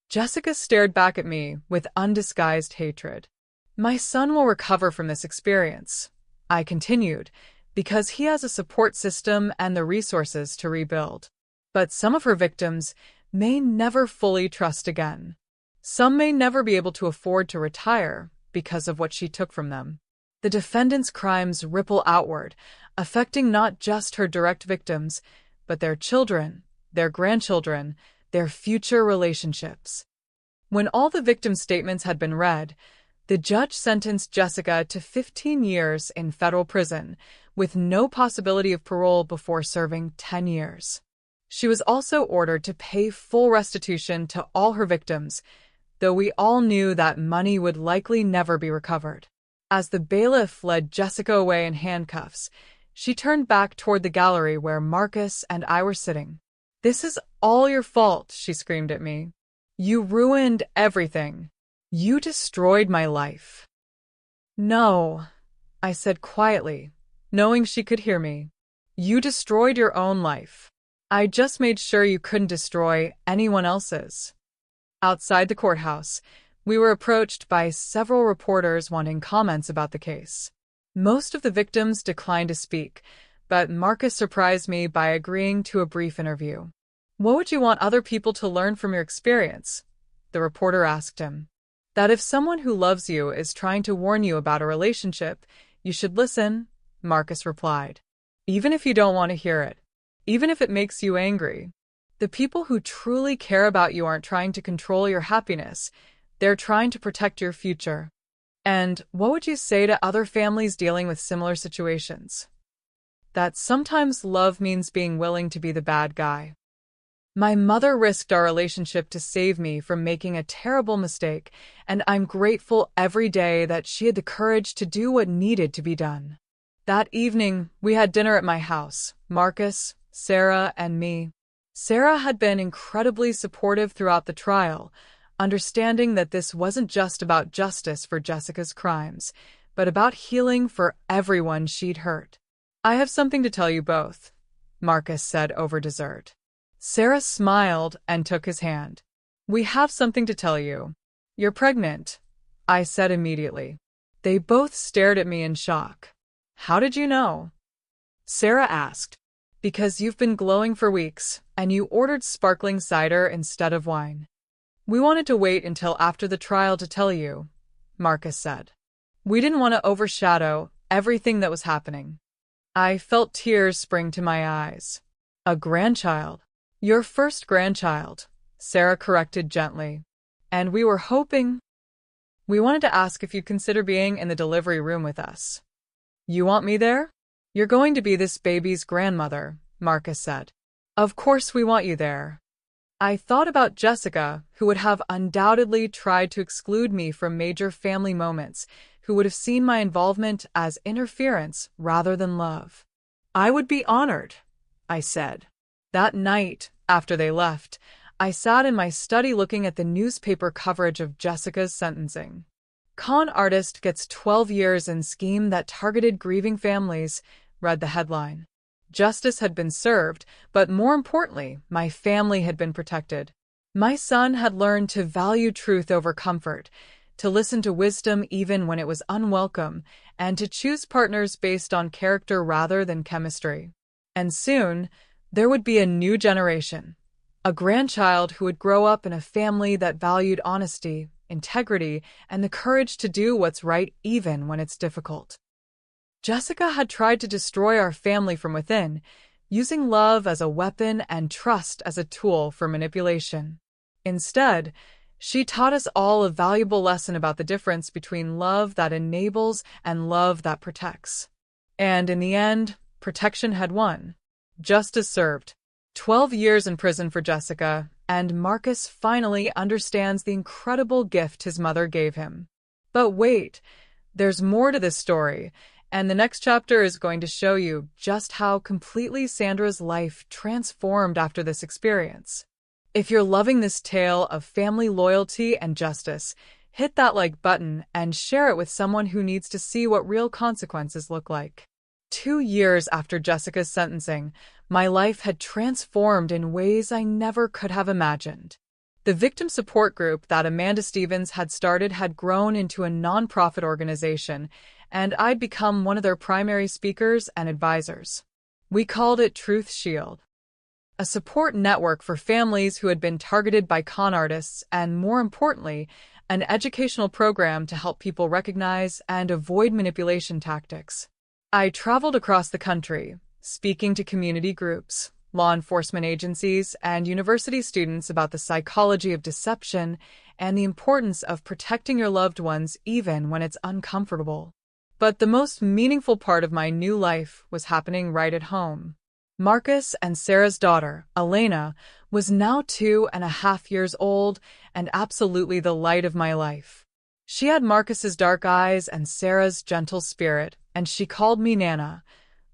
Jessica stared back at me with undisguised hatred. "My son will recover from this experience," I continued, "because he has a support system and the resources to rebuild. But some of her victims may never fully trust again. Some may never be able to afford to retire because of what she took from them." The defendant's crimes ripple outward, affecting not just her direct victims, but their children, their grandchildren, their future relationships. When all the victim statements had been read, the judge sentenced Jessica to 15 years in federal prison, with no possibility of parole before serving 10 years. She was also ordered to pay full restitution to all her victims, though we all knew that money would likely never be recovered. As the bailiff led Jessica away in handcuffs, she turned back toward the gallery where Marcus and I were sitting. "This is all your fault," she screamed at me. "You ruined everything. You destroyed my life." "No," I said quietly, knowing she could hear me. "You destroyed your own life. I just made sure you couldn't destroy anyone else's." Outside the courthouse, we were approached by several reporters wanting comments about the case. Most of the victims declined to speak, but Marcus surprised me by agreeing to a brief interview. "What would you want other people to learn from your experience?" the reporter asked him. "That if someone who loves you is trying to warn you about a relationship, you should listen," Marcus replied. "Even if you don't want to hear it. Even if it makes you angry. The people who truly care about you aren't trying to control your happiness. They're trying to protect your future." "And what would you say to other families dealing with similar situations?" "That sometimes love means being willing to be the bad guy. My mother risked our relationship to save me from making a terrible mistake, and I'm grateful every day that she had the courage to do what needed to be done." That evening, we had dinner at my house, Marcus, Sarah, and me. Sarah had been incredibly supportive throughout the trial, understanding that this wasn't just about justice for Jessica's crimes, but about healing for everyone she'd hurt. "I have something to tell you both," Marcus said over dessert. Sarah smiled and took his hand. "We have something to tell you. You're pregnant," I said immediately. They both stared at me in shock. "How did you know?" Sarah asked. "Because you've been glowing for weeks, and you ordered sparkling cider instead of wine." We wanted to wait until after the trial to tell you, Marcus said. We didn't want to overshadow everything that was happening. I felt tears spring to my eyes. A grandchild. Your first grandchild, Sarah corrected gently. And we were hoping. We wanted to ask if you'd consider being in the delivery room with us. You want me there? You're going to be this baby's grandmother, Marcus said. Of course we want you there. I thought about Jessica, who would have undoubtedly tried to exclude me from major family moments, who would have seen my involvement as interference rather than love. I would be honored, I said. That night, after they left, I sat in my study looking at the newspaper coverage of Jessica's sentencing. Con artist gets 12 years in scheme that targeted grieving families, read the headline. Justice had been served, but more importantly, my family had been protected. My son had learned to value truth over comfort, to listen to wisdom even when it was unwelcome, and to choose partners based on character rather than chemistry. And soon, there would be a new generation, a grandchild who would grow up in a family that valued honesty, integrity, and the courage to do what's right even when it's difficult. Jessica had tried to destroy our family from within, using love as a weapon and trust as a tool for manipulation. Instead, she taught us all a valuable lesson about the difference between love that enables and love that protects. And in the end, protection had won. Justice served. 12 years in prison for Jessica, and Marcus finally understands the incredible gift his mother gave him. But wait, there's more to this story, and the next chapter is going to show you just how completely Sandra's life transformed after this experience. If you're loving this tale of family loyalty and justice, hit that like button and share it with someone who needs to see what real consequences look like. 2 years after Jessica's sentencing, my life had transformed in ways I never could have imagined. The victim support group that Amanda Stevens had started had grown into a nonprofit organization, and I'd become one of their primary speakers and advisors. We called it Truth Shield, a support network for families who had been targeted by con artists and, more importantly, an educational program to help people recognize and avoid manipulation tactics. I traveled across the country, speaking to community groups, law enforcement agencies, and university students about the psychology of deception and the importance of protecting your loved ones even when it's uncomfortable. But the most meaningful part of my new life was happening right at home. Marcus and Sarah's daughter, Elena, was now 2.5 years old and absolutely the light of my life. She had Marcus's dark eyes and Sarah's gentle spirit, and she called me Nana,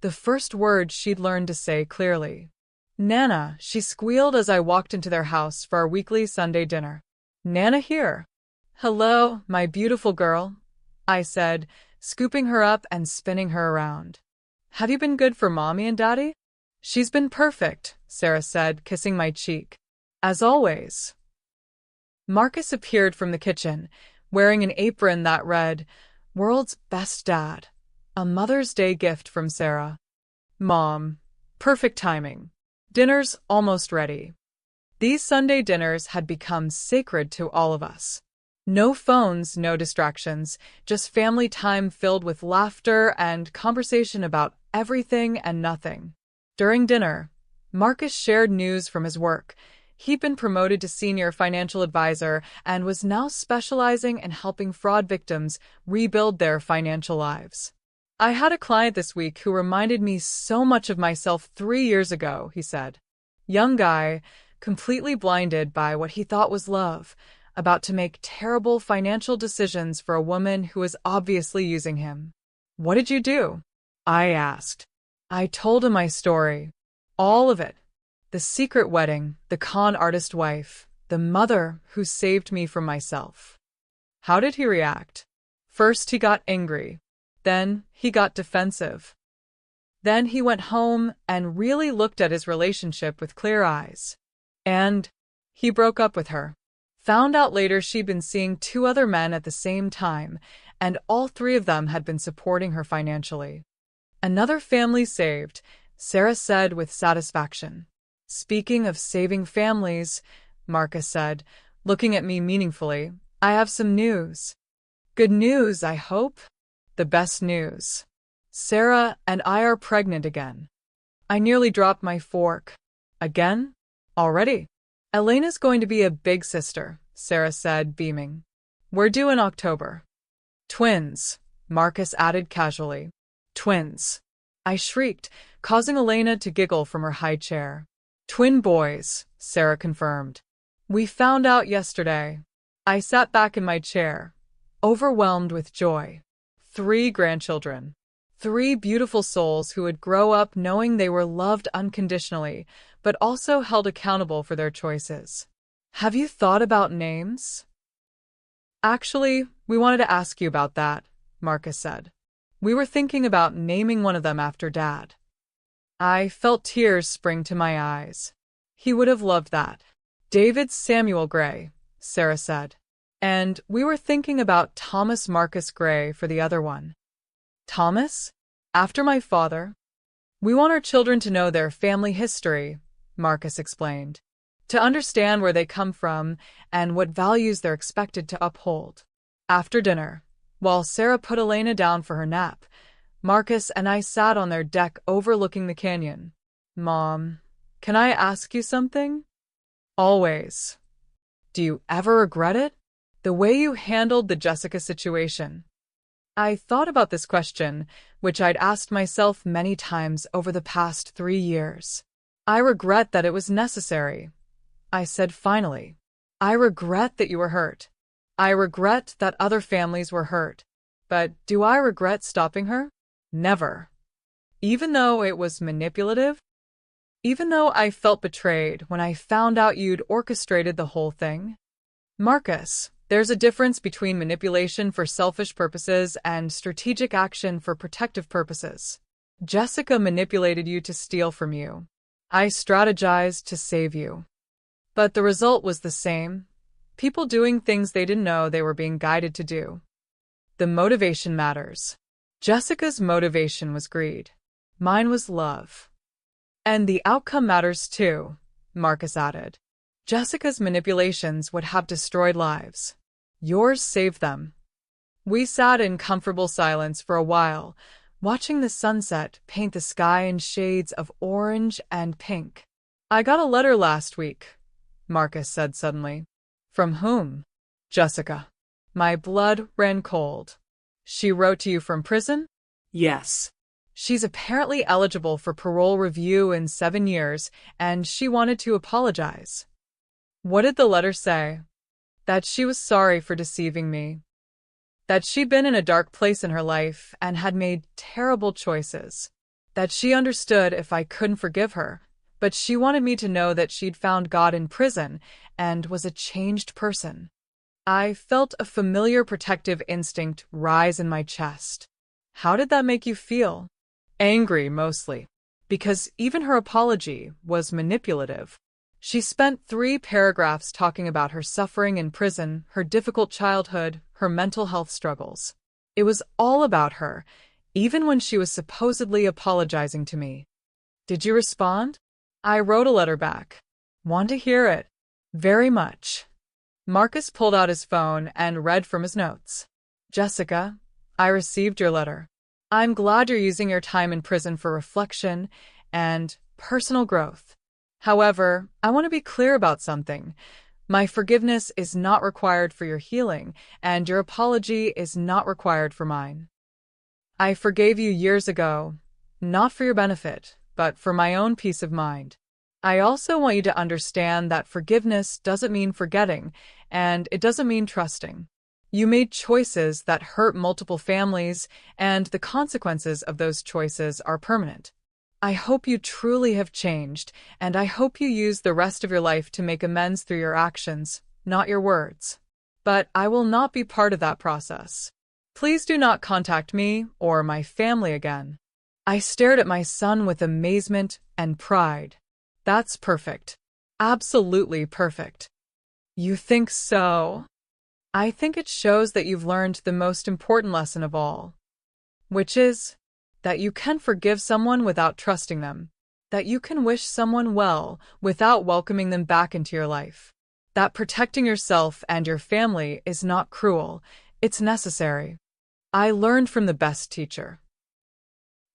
the first word she'd learned to say clearly. Nana, she squealed as I walked into their house for our weekly Sunday dinner. Nana here. Hello, my beautiful girl, I said, scooping her up and spinning her around. Have you been good for Mommy and Daddy? She's been perfect, Sarah said, kissing my cheek. As always. Marcus appeared from the kitchen, wearing an apron that read, World's Best Dad, a Mother's Day gift from Sarah. Mom. Perfect timing. Dinner's almost ready. These Sunday dinners had become sacred to all of us. No phones, no distractions, just family time filled with laughter and conversation about everything and nothing. During dinner, Marcus shared news from his work. He'd been promoted to senior financial advisor and was now specializing in helping fraud victims rebuild their financial lives. I had a client this week who reminded me so much of myself 3 years ago, he said. Young guy, completely blinded by what he thought was love, about to make terrible financial decisions for a woman who was obviously using him. What did you do? I asked. I told him my story. All of it. The secret wedding, the con artist wife, the mother who saved me from myself. How did he react? First he got angry. Then he got defensive. Then he went home and really looked at his relationship with clear eyes. And he broke up with her. Found out later she'd been seeing 2 other men at the same time, and all 3 of them had been supporting her financially. Another family saved, Sarah said with satisfaction. Speaking of saving families, Marcus said, looking at me meaningfully. I have some news. Good news, I hope? The best news. Sarah and I are pregnant again. I nearly dropped my fork. Again? Already? Elena's going to be a big sister, Sarah said, beaming. We're due in October. Twins, Marcus added casually. Twins. I shrieked, causing Elena to giggle from her high chair. Twin boys, Sarah confirmed. We found out yesterday. I sat back in my chair, overwhelmed with joy. 3 grandchildren. 3 beautiful souls who would grow up knowing they were loved unconditionally, but also held accountable for their choices. Have you thought about names? Actually, we wanted to ask you about that, Marcus said. We were thinking about naming one of them after Dad. I felt tears spring to my eyes. He would have loved that. David Samuel Gray, Sarah said. And we were thinking about Thomas Marcus Gray for the other one. Thomas? After my father? We want our children to know their family history, Marcus explained. To understand where they come from and what values they're expected to uphold. After dinner, while Sarah put Elena down for her nap, Marcus and I sat on their deck overlooking the canyon. Mom, can I ask you something? Always. Do you ever regret it? The way you handled the Jessica situation. I thought about this question, which I'd asked myself many times over the past 3 years. I regret that it was necessary. I said finally. I regret that you were hurt. I regret that other families were hurt. But do I regret stopping her? Never. Even though it was manipulative? Even though I felt betrayed when I found out you'd orchestrated the whole thing? Marcus, there's a difference between manipulation for selfish purposes and strategic action for protective purposes. Jessica manipulated you to steal from you. I strategized to save you. But the result was the same. People doing things they didn't know they were being guided to do. The motivation matters. Jessica's motivation was greed. Mine was love. And the outcome matters too, Marcus added. Jessica's manipulations would have destroyed lives. Yours saved them. We sat in comfortable silence for a while, watching the sunset paint the sky in shades of orange and pink. I got a letter last week, Marcus said suddenly. From whom? Jessica. My blood ran cold. She wrote to you from prison? Yes. She's apparently eligible for parole review in 7 years, and she wanted to apologize. What did the letter say? That she was sorry for deceiving me. That she'd been in a dark place in her life and had made terrible choices. That she understood if I couldn't forgive her, but she wanted me to know that she'd found God in prison and was a changed person. I felt a familiar protective instinct rise in my chest. How did that make you feel? Angry, mostly. Because even her apology was manipulative. She spent 3 paragraphs talking about her suffering in prison, her difficult childhood, her mental health struggles. It was all about her, even when she was supposedly apologizing to me. Did you respond? I wrote a letter back. Want to hear it? Very much. Marcus pulled out his phone and read from his notes. Jessica, I received your letter. I'm glad you're using your time in prison for reflection and personal growth. However, I want to be clear about something. My forgiveness is not required for your healing, and your apology is not required for mine. I forgave you years ago, not for your benefit, but for my own peace of mind. I also want you to understand that forgiveness doesn't mean forgetting, and it doesn't mean trusting. You made choices that hurt multiple families, and the consequences of those choices are permanent. I hope you truly have changed, and I hope you use the rest of your life to make amends through your actions, not your words. But I will not be part of that process. Please do not contact me or my family again. I stared at my son with amazement and pride. That's perfect. Absolutely perfect. You think so? I think it shows that you've learned the most important lesson of all, which is that you can forgive someone without trusting them, that you can wish someone well without welcoming them back into your life. That protecting yourself and your family is not cruel, it's necessary. I learned from the best teacher.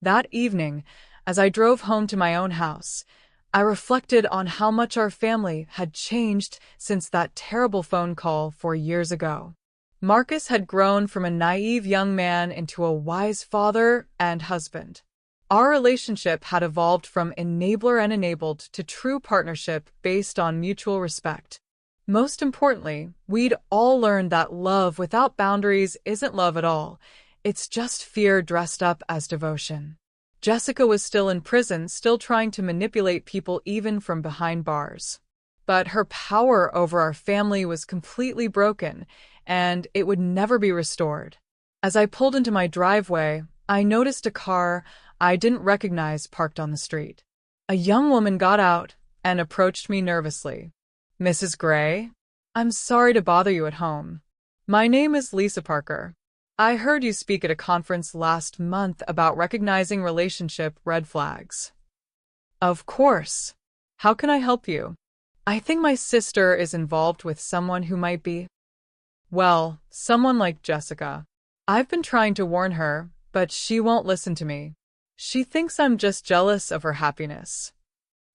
That evening, as I drove home to my own house, I reflected on how much our family had changed since that terrible phone call 4 years ago. Marcus had grown from a naive young man into a wise father and husband. Our relationship had evolved from enabler and enabled to true partnership based on mutual respect. Most importantly, we'd all learned that love without boundaries isn't love at all. It's just fear dressed up as devotion. Jessica was still in prison, still trying to manipulate people even from behind bars. But her power over our family was completely broken, and it would never be restored. As I pulled into my driveway, I noticed a car I didn't recognize parked on the street. A young woman got out and approached me nervously. "Mrs. Gray, I'm sorry to bother you at home. My name is Lisa Parker. I heard you speak at a conference last month about recognizing relationship red flags." "Of course. How can I help you?" "I think my sister is involved with someone who might be, well, someone like Jessica. I've been trying to warn her, but she won't listen to me. She thinks I'm just jealous of her happiness."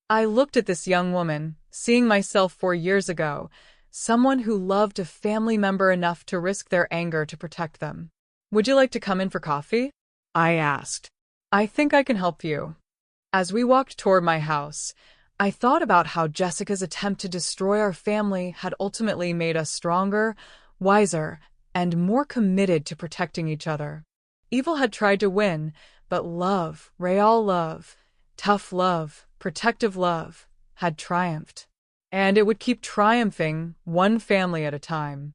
I looked at this young woman, seeing myself 4 years ago, someone who loved a family member enough to risk their anger to protect them. "Would you like to come in for coffee?" I asked. "I think I can help you." As we walked toward my house, I thought about how Jessica's attempt to destroy our family had ultimately made us stronger, wiser, and more committed to protecting each other. Evil had tried to win, but love, real love, tough love, protective love, had triumphed. And it would keep triumphing, one family at a time.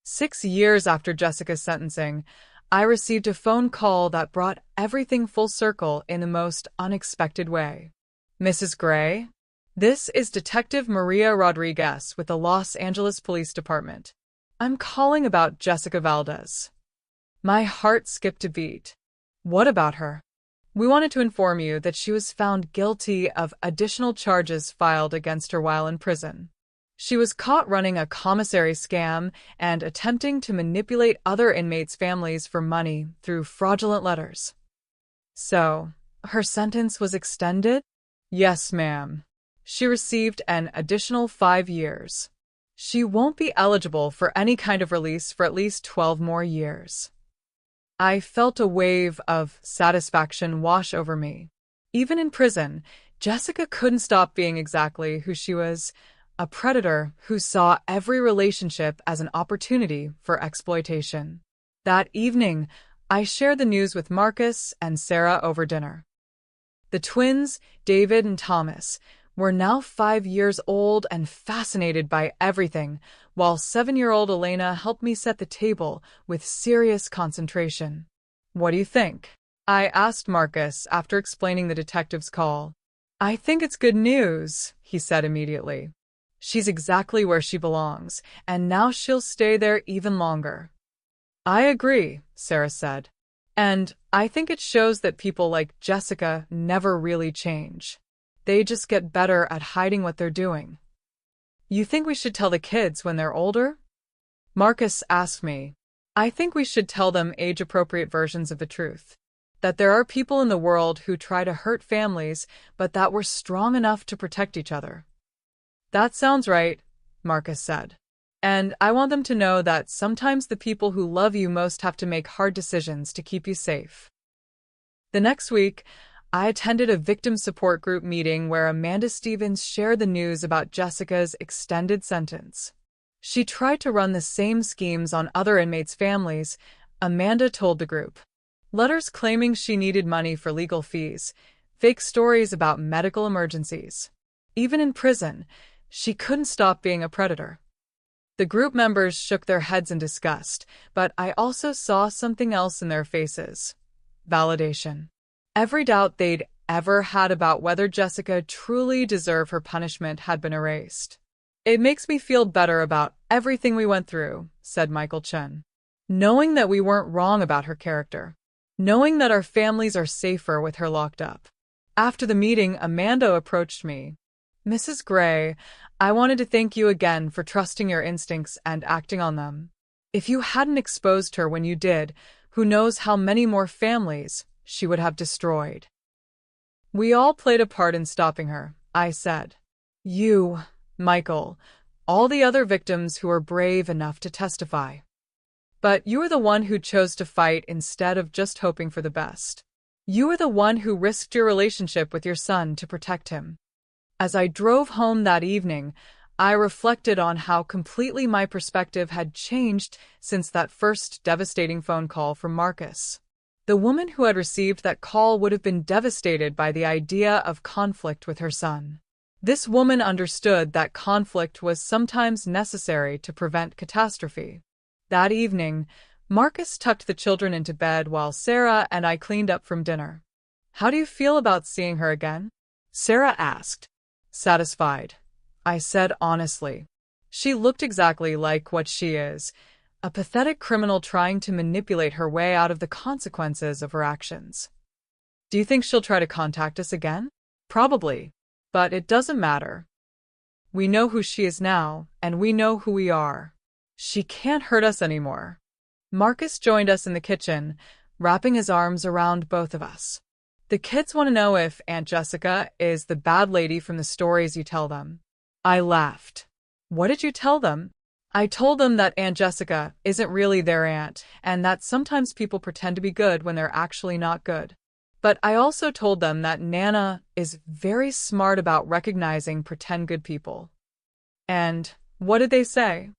6 years after Jessica's sentencing, I received a phone call that brought everything full circle in the most unexpected way. "Mrs. Gray, this is Detective Maria Rodriguez with the Los Angeles Police Department. I'm calling about Jessica Valdez." My heart skipped a beat. "What about her?" "We wanted to inform you that she was found guilty of additional charges filed against her while in prison. She was caught running a commissary scam and attempting to manipulate other inmates' families for money through fraudulent letters." "So, her sentence was extended?" "Yes, ma'am. She received an additional 5 years. She won't be eligible for any kind of release for at least 12 more years. I felt a wave of satisfaction wash over me. Even in prison, Jessica couldn't stop being exactly who she was, a predator who saw every relationship as an opportunity for exploitation. That evening, I shared the news with Marcus and Sarah over dinner. The twins, David and Thomas, were now 5 years old and fascinated by everything, while 7-year-old Elena helped me set the table with serious concentration. "What do you think?" I asked Marcus after explaining the detective's call. "I think it's good news," he said immediately. "She's exactly where she belongs, and now she'll stay there even longer." "I agree," Sarah said. "And I think it shows that people like Jessica never really change. They just get better at hiding what they're doing." "You think we should tell the kids when they're older?" Marcus asked me. "I think we should tell them age-appropriate versions of the truth. That there are people in the world who try to hurt families, but that we're strong enough to protect each other." "That sounds right," Marcus said. "And I want them to know that sometimes the people who love you most have to make hard decisions to keep you safe." The next week, I attended a victim support group meeting where Amanda Stevens shared the news about Jessica's extended sentence. She tried to run the same schemes on other inmates' families, Amanda told the group. Letters claiming she needed money for legal fees, fake stories about medical emergencies. Even in prison, she couldn't stop being a predator. The group members shook their heads in disgust, but I also saw something else in their faces: validation. Every doubt they'd ever had about whether Jessica truly deserved her punishment had been erased. "It makes me feel better about everything we went through," said Michael Chen. "Knowing that we weren't wrong about her character. Knowing that our families are safer with her locked up." After the meeting, Amanda approached me. Mrs. Gray, I wanted to thank you again for trusting your instincts and acting on them. If you hadn't exposed her when you did, who knows how many more families she would have destroyed. We all played a part in stopping her, I said. You, Michael, all the other victims who were brave enough to testify. But you were the one who chose to fight instead of just hoping for the best. You were the one who risked your relationship with your son to protect him. As I drove home that evening, I reflected on how completely my perspective had changed since that first devastating phone call from Marcus. The woman who had received that call would have been devastated by the idea of conflict with her son. This woman understood that conflict was sometimes necessary to prevent catastrophe. That evening, Marcus tucked the children into bed while Sarah and I cleaned up from dinner. "How do you feel about seeing her again?" Sarah asked. "Satisfied," I said honestly. She looked exactly like what she is, a pathetic criminal trying to manipulate her way out of the consequences of her actions. "Do you think she'll try to contact us again?" "Probably. But it doesn't matter. We know who she is now, and we know who we are. She can't hurt us anymore." Marcus joined us in the kitchen, wrapping his arms around both of us. "The kids want to know if Aunt Jessica is the bad lady from the stories you tell them." I laughed. "What did you tell them?" "I told them that Aunt Jessica isn't really their aunt, and that sometimes people pretend to be good when they're actually not good. But I also told them that Nana is very smart about recognizing pretend good people." "And what did they say?"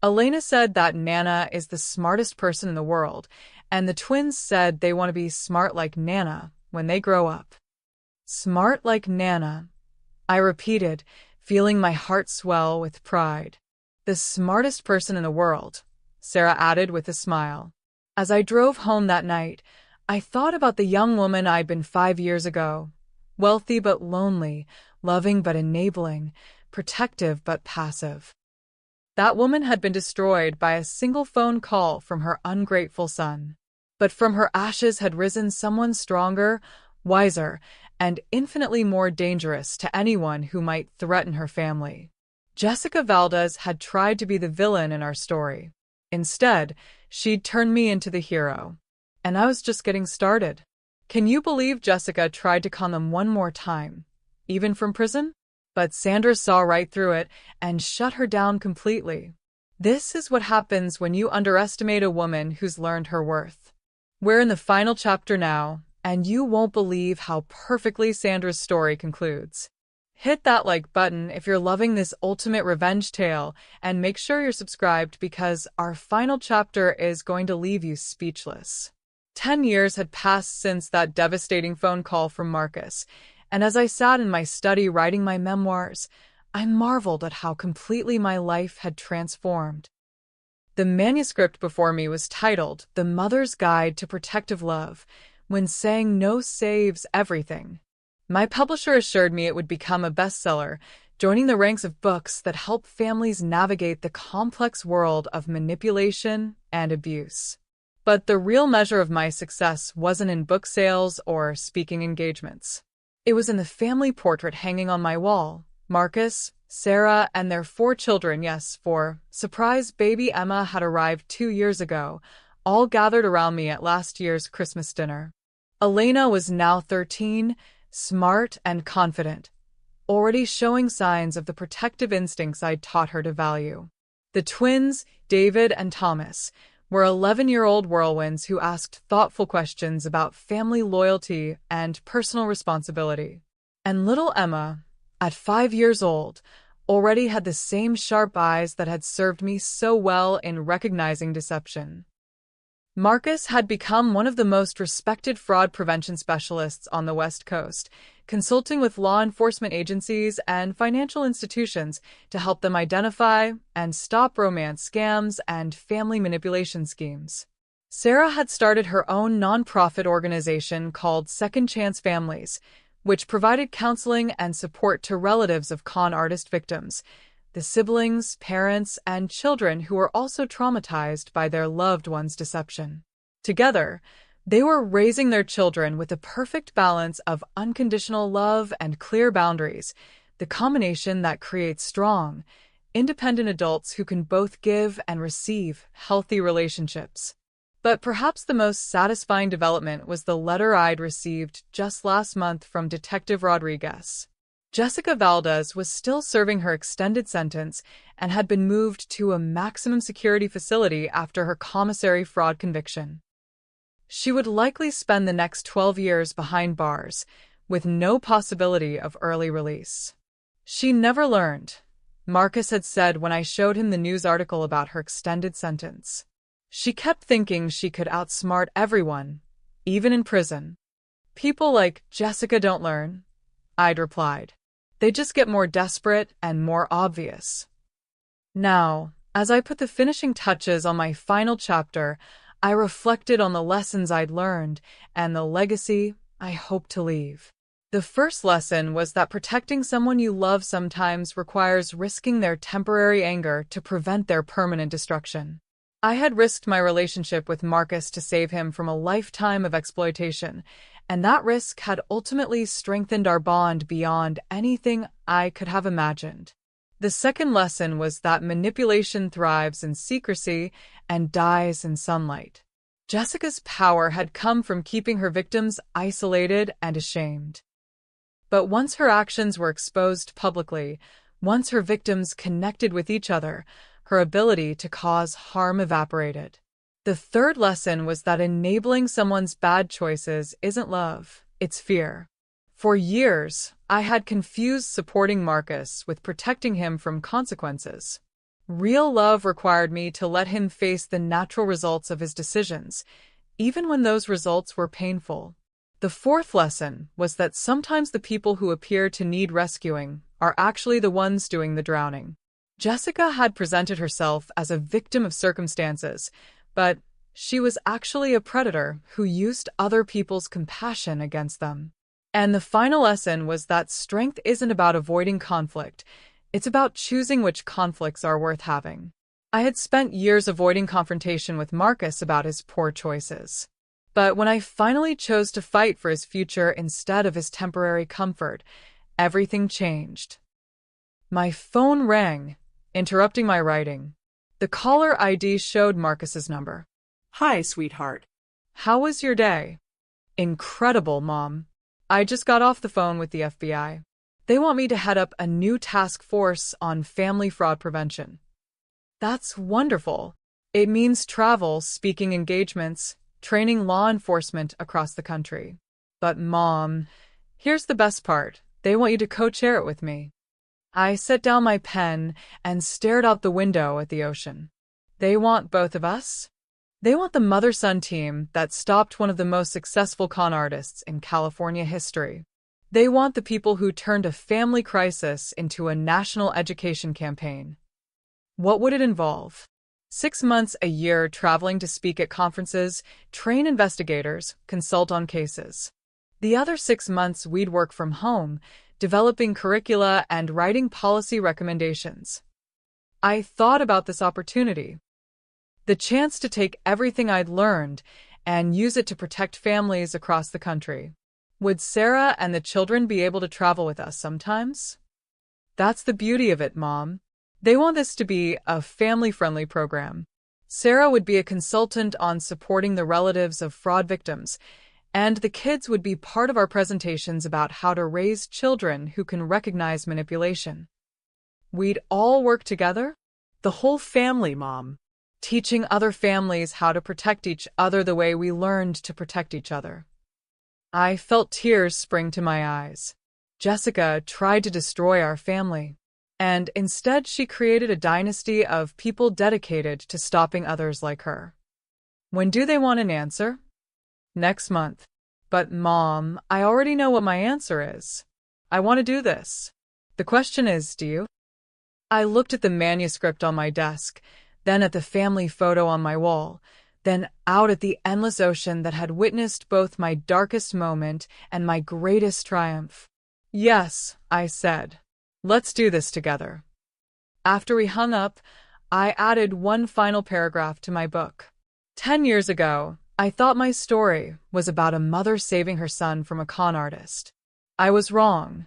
"Elena said that Nana is the smartest person in the world, and the twins said they want to be smart like Nana when they grow up." "Smart like Nana," I repeated, feeling my heart swell with pride. "The smartest person in the world," Sarah added with a smile. As I drove home that night, I thought about the young woman I'd been 5 years ago. Wealthy but lonely, loving but enabling, protective but passive. That woman had been destroyed by a single phone call from her ungrateful son. But from her ashes had risen someone stronger, wiser, and infinitely more dangerous to anyone who might threaten her family. Jessica Valdez had tried to be the villain in our story. Instead, she'd turned me into the hero. And I was just getting started. Can you believe Jessica tried to con them one more time, even from prison? But Sandra saw right through it and shut her down completely. This is what happens when you underestimate a woman who's learned her worth. We're in the final chapter now, and you won't believe how perfectly Sandra's story concludes. Hit that like button if you're loving this ultimate revenge tale, and make sure you're subscribed because our final chapter is going to leave you speechless. 10 years had passed since that devastating phone call from Marcus, and as I sat in my study writing my memoirs, I marveled at how completely my life had transformed. The manuscript before me was titled The Mother's Guide to Protective Love, When Saying No Saves Everything. My publisher assured me it would become a bestseller, joining the ranks of books that help families navigate the complex world of manipulation and abuse. But the real measure of my success wasn't in book sales or speaking engagements. It was in the family portrait hanging on my wall. Marcus, Sarah, and their 4 children, yes, 4, surprise baby Emma had arrived 2 years ago, all gathered around me at last year's Christmas dinner. Elena was now 13, smart and confident, already showing signs of the protective instincts I'd taught her to value. The twins, David and Thomas, were 11-year-old whirlwinds who asked thoughtful questions about family loyalty and personal responsibility. And little Emma, at 5 years old, already had the same sharp eyes that had served me so well in recognizing deception. Marcus had become one of the most respected fraud prevention specialists on the West Coast, consulting with law enforcement agencies and financial institutions to help them identify and stop romance scams and family manipulation schemes. Sarah had started her own nonprofit organization called Second Chance Families, which provided counseling and support to relatives of con artist victims, the siblings, parents, and children who were also traumatized by their loved one's deception. Together, they were raising their children with a perfect balance of unconditional love and clear boundaries, the combination that creates strong, independent adults who can both give and receive healthy relationships. But perhaps the most satisfying development was the letter I'd received just last month from Detective Rodriguez. Jessica Valdez was still serving her extended sentence and had been moved to a maximum security facility after her commissary fraud conviction. She would likely spend the next 12 years behind bars, with no possibility of early release. She never learned, Marcus had said when I showed him the news article about her extended sentence. She kept thinking she could outsmart everyone, even in prison. People like Jessica don't learn, I'd replied. They just get more desperate and more obvious. Now, as I put the finishing touches on my final chapter, I reflected on the lessons I'd learned and the legacy I hoped to leave. The first lesson was that protecting someone you love sometimes requires risking their temporary anger to prevent their permanent destruction. I had risked my relationship with Marcus to save him from a lifetime of exploitation, and that risk had ultimately strengthened our bond beyond anything I could have imagined. The second lesson was that manipulation thrives in secrecy and dies in sunlight. Jessica's power had come from keeping her victims isolated and ashamed. But once her actions were exposed publicly, once her victims connected with each other, her ability to cause harm evaporated. The third lesson was that enabling someone's bad choices isn't love, it's fear. For years, I had confused supporting Marcus with protecting him from consequences. Real love required me to let him face the natural results of his decisions, even when those results were painful. The fourth lesson was that sometimes the people who appear to need rescuing are actually the ones doing the drowning. Jessica had presented herself as a victim of circumstances, but she was actually a predator who used other people's compassion against them. And the final lesson was that strength isn't about avoiding conflict, it's about choosing which conflicts are worth having. I had spent years avoiding confrontation with Marcus about his poor choices. But when I finally chose to fight for his future instead of his temporary comfort, everything changed. My phone rang, interrupting my writing. The caller ID showed Marcus's number. Hi, sweetheart. How was your day? Incredible, Mom. I just got off the phone with the FBI. They want me to head up a new task force on family fraud prevention. That's wonderful. It means travel, speaking engagements, training law enforcement across the country. But Mom, here's the best part. They want you to co-chair it with me. I set down my pen and stared out the window at the ocean. They want both of us? They want the mother-son team that stopped one of the most successful con artists in California history. They want the people who turned a family crisis into a national education campaign. What would it involve? 6 months a year traveling to speak at conferences, train investigators, consult on cases. The other 6 months we'd work from home, developing curricula and writing policy recommendations. I thought about this opportunity. The chance to take everything I'd learned and use it to protect families across the country. Would Sarah and the children be able to travel with us sometimes? That's the beauty of it, Mom. They want this to be a family-friendly program. Sarah would be a consultant on supporting the relatives of fraud victims, and the kids would be part of our presentations about how to raise children who can recognize manipulation. We'd all work together? The whole family, Mom. Teaching other families how to protect each other the way we learned to protect each other. I felt tears spring to my eyes. Jessica tried to destroy our family, and instead she created a dynasty of people dedicated to stopping others like her. When do they want an answer? Next month. But Mom, I already know what my answer is. I want to do this. The question is, do you? I looked at the manuscript on my desk, then at the family photo on my wall, then out at the endless ocean that had witnessed both my darkest moment and my greatest triumph. Yes, I said. Let's do this together. After we hung up, I added one final paragraph to my book. 10 years ago, I thought my story was about a mother saving her son from a con artist. I was wrong.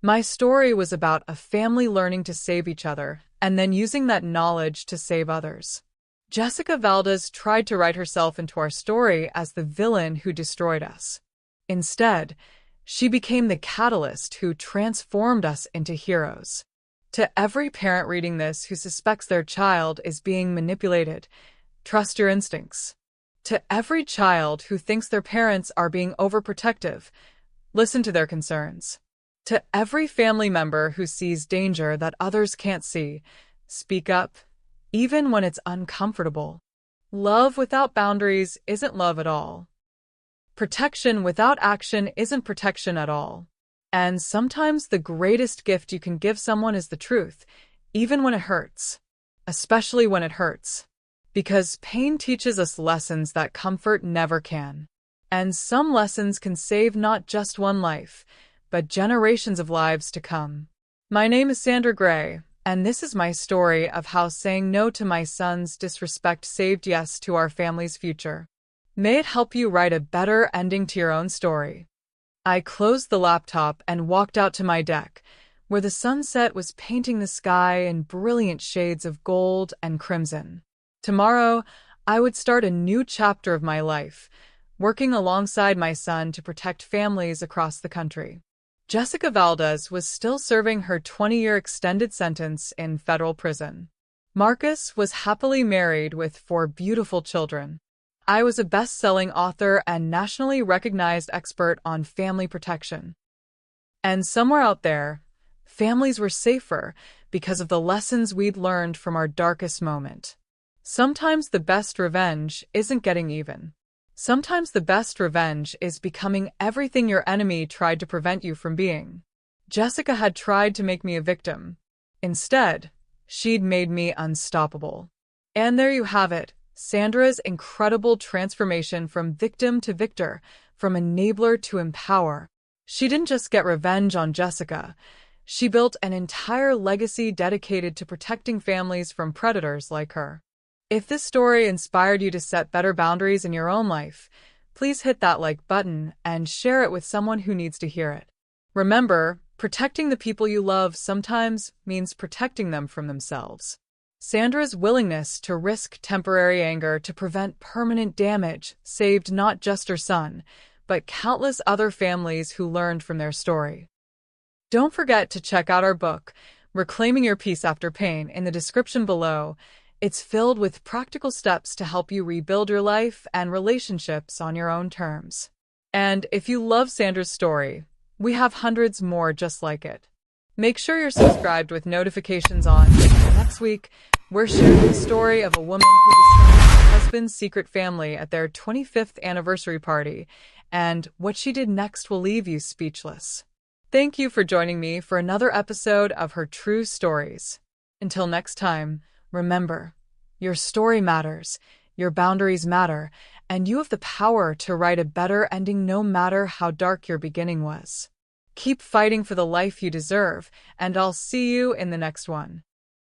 My story was about a family learning to save each other and then using that knowledge to save others. Jessica Valdez tried to write herself into our story as the villain who destroyed us. Instead, she became the catalyst who transformed us into heroes. To every parent reading this who suspects their child is being manipulated, trust your instincts. To every child who thinks their parents are being overprotective, listen to their concerns. To every family member who sees danger that others can't see, speak up, even when it's uncomfortable. Love without boundaries isn't love at all. Protection without action isn't protection at all. And sometimes the greatest gift you can give someone is the truth, even when it hurts. Especially when it hurts. Because pain teaches us lessons that comfort never can. And some lessons can save not just one life, but generations of lives to come. My name is Sandra Gray, and this is my story of how saying no to my son's disrespect saved yes to our family's future. May it help you write a better ending to your own story. I closed the laptop and walked out to my deck, where the sunset was painting the sky in brilliant shades of gold and crimson. Tomorrow, I would start a new chapter of my life, working alongside my son to protect families across the country. Jessica Valdez was still serving her 20-year extended sentence in federal prison. Marcus was happily married with 4 beautiful children. I was a best-selling author and nationally recognized expert on family protection. And somewhere out there, families were safer because of the lessons we'd learned from our darkest moment. Sometimes the best revenge isn't getting even. Sometimes the best revenge is becoming everything your enemy tried to prevent you from being. Jessica had tried to make me a victim. Instead, she'd made me unstoppable. And there you have it. Sandra's incredible transformation from victim to victor, from enabler to empower. She didn't just get revenge on Jessica. She built an entire legacy dedicated to protecting families from predators like her. If this story inspired you to set better boundaries in your own life, please hit that like button and share it with someone who needs to hear it. Remember, protecting the people you love sometimes means protecting them from themselves. Sandra's willingness to risk temporary anger to prevent permanent damage saved not just her son, but countless other families who learned from their story. Don't forget to check out our book, Reclaiming Your Peace After Pain, in the description below. It's filled with practical steps to help you rebuild your life and relationships on your own terms. And if you love Sandra's story, we have hundreds more just like it. Make sure you're subscribed with notifications on. Next week, we're sharing the story of a woman who discovered her husband's secret family at their 25th anniversary party, and what she did next will leave you speechless. Thank you for joining me for another episode of Her True Stories. Until next time, remember, your story matters, your boundaries matter, and you have the power to write a better ending no matter how dark your beginning was. Keep fighting for the life you deserve, and I'll see you in the next one.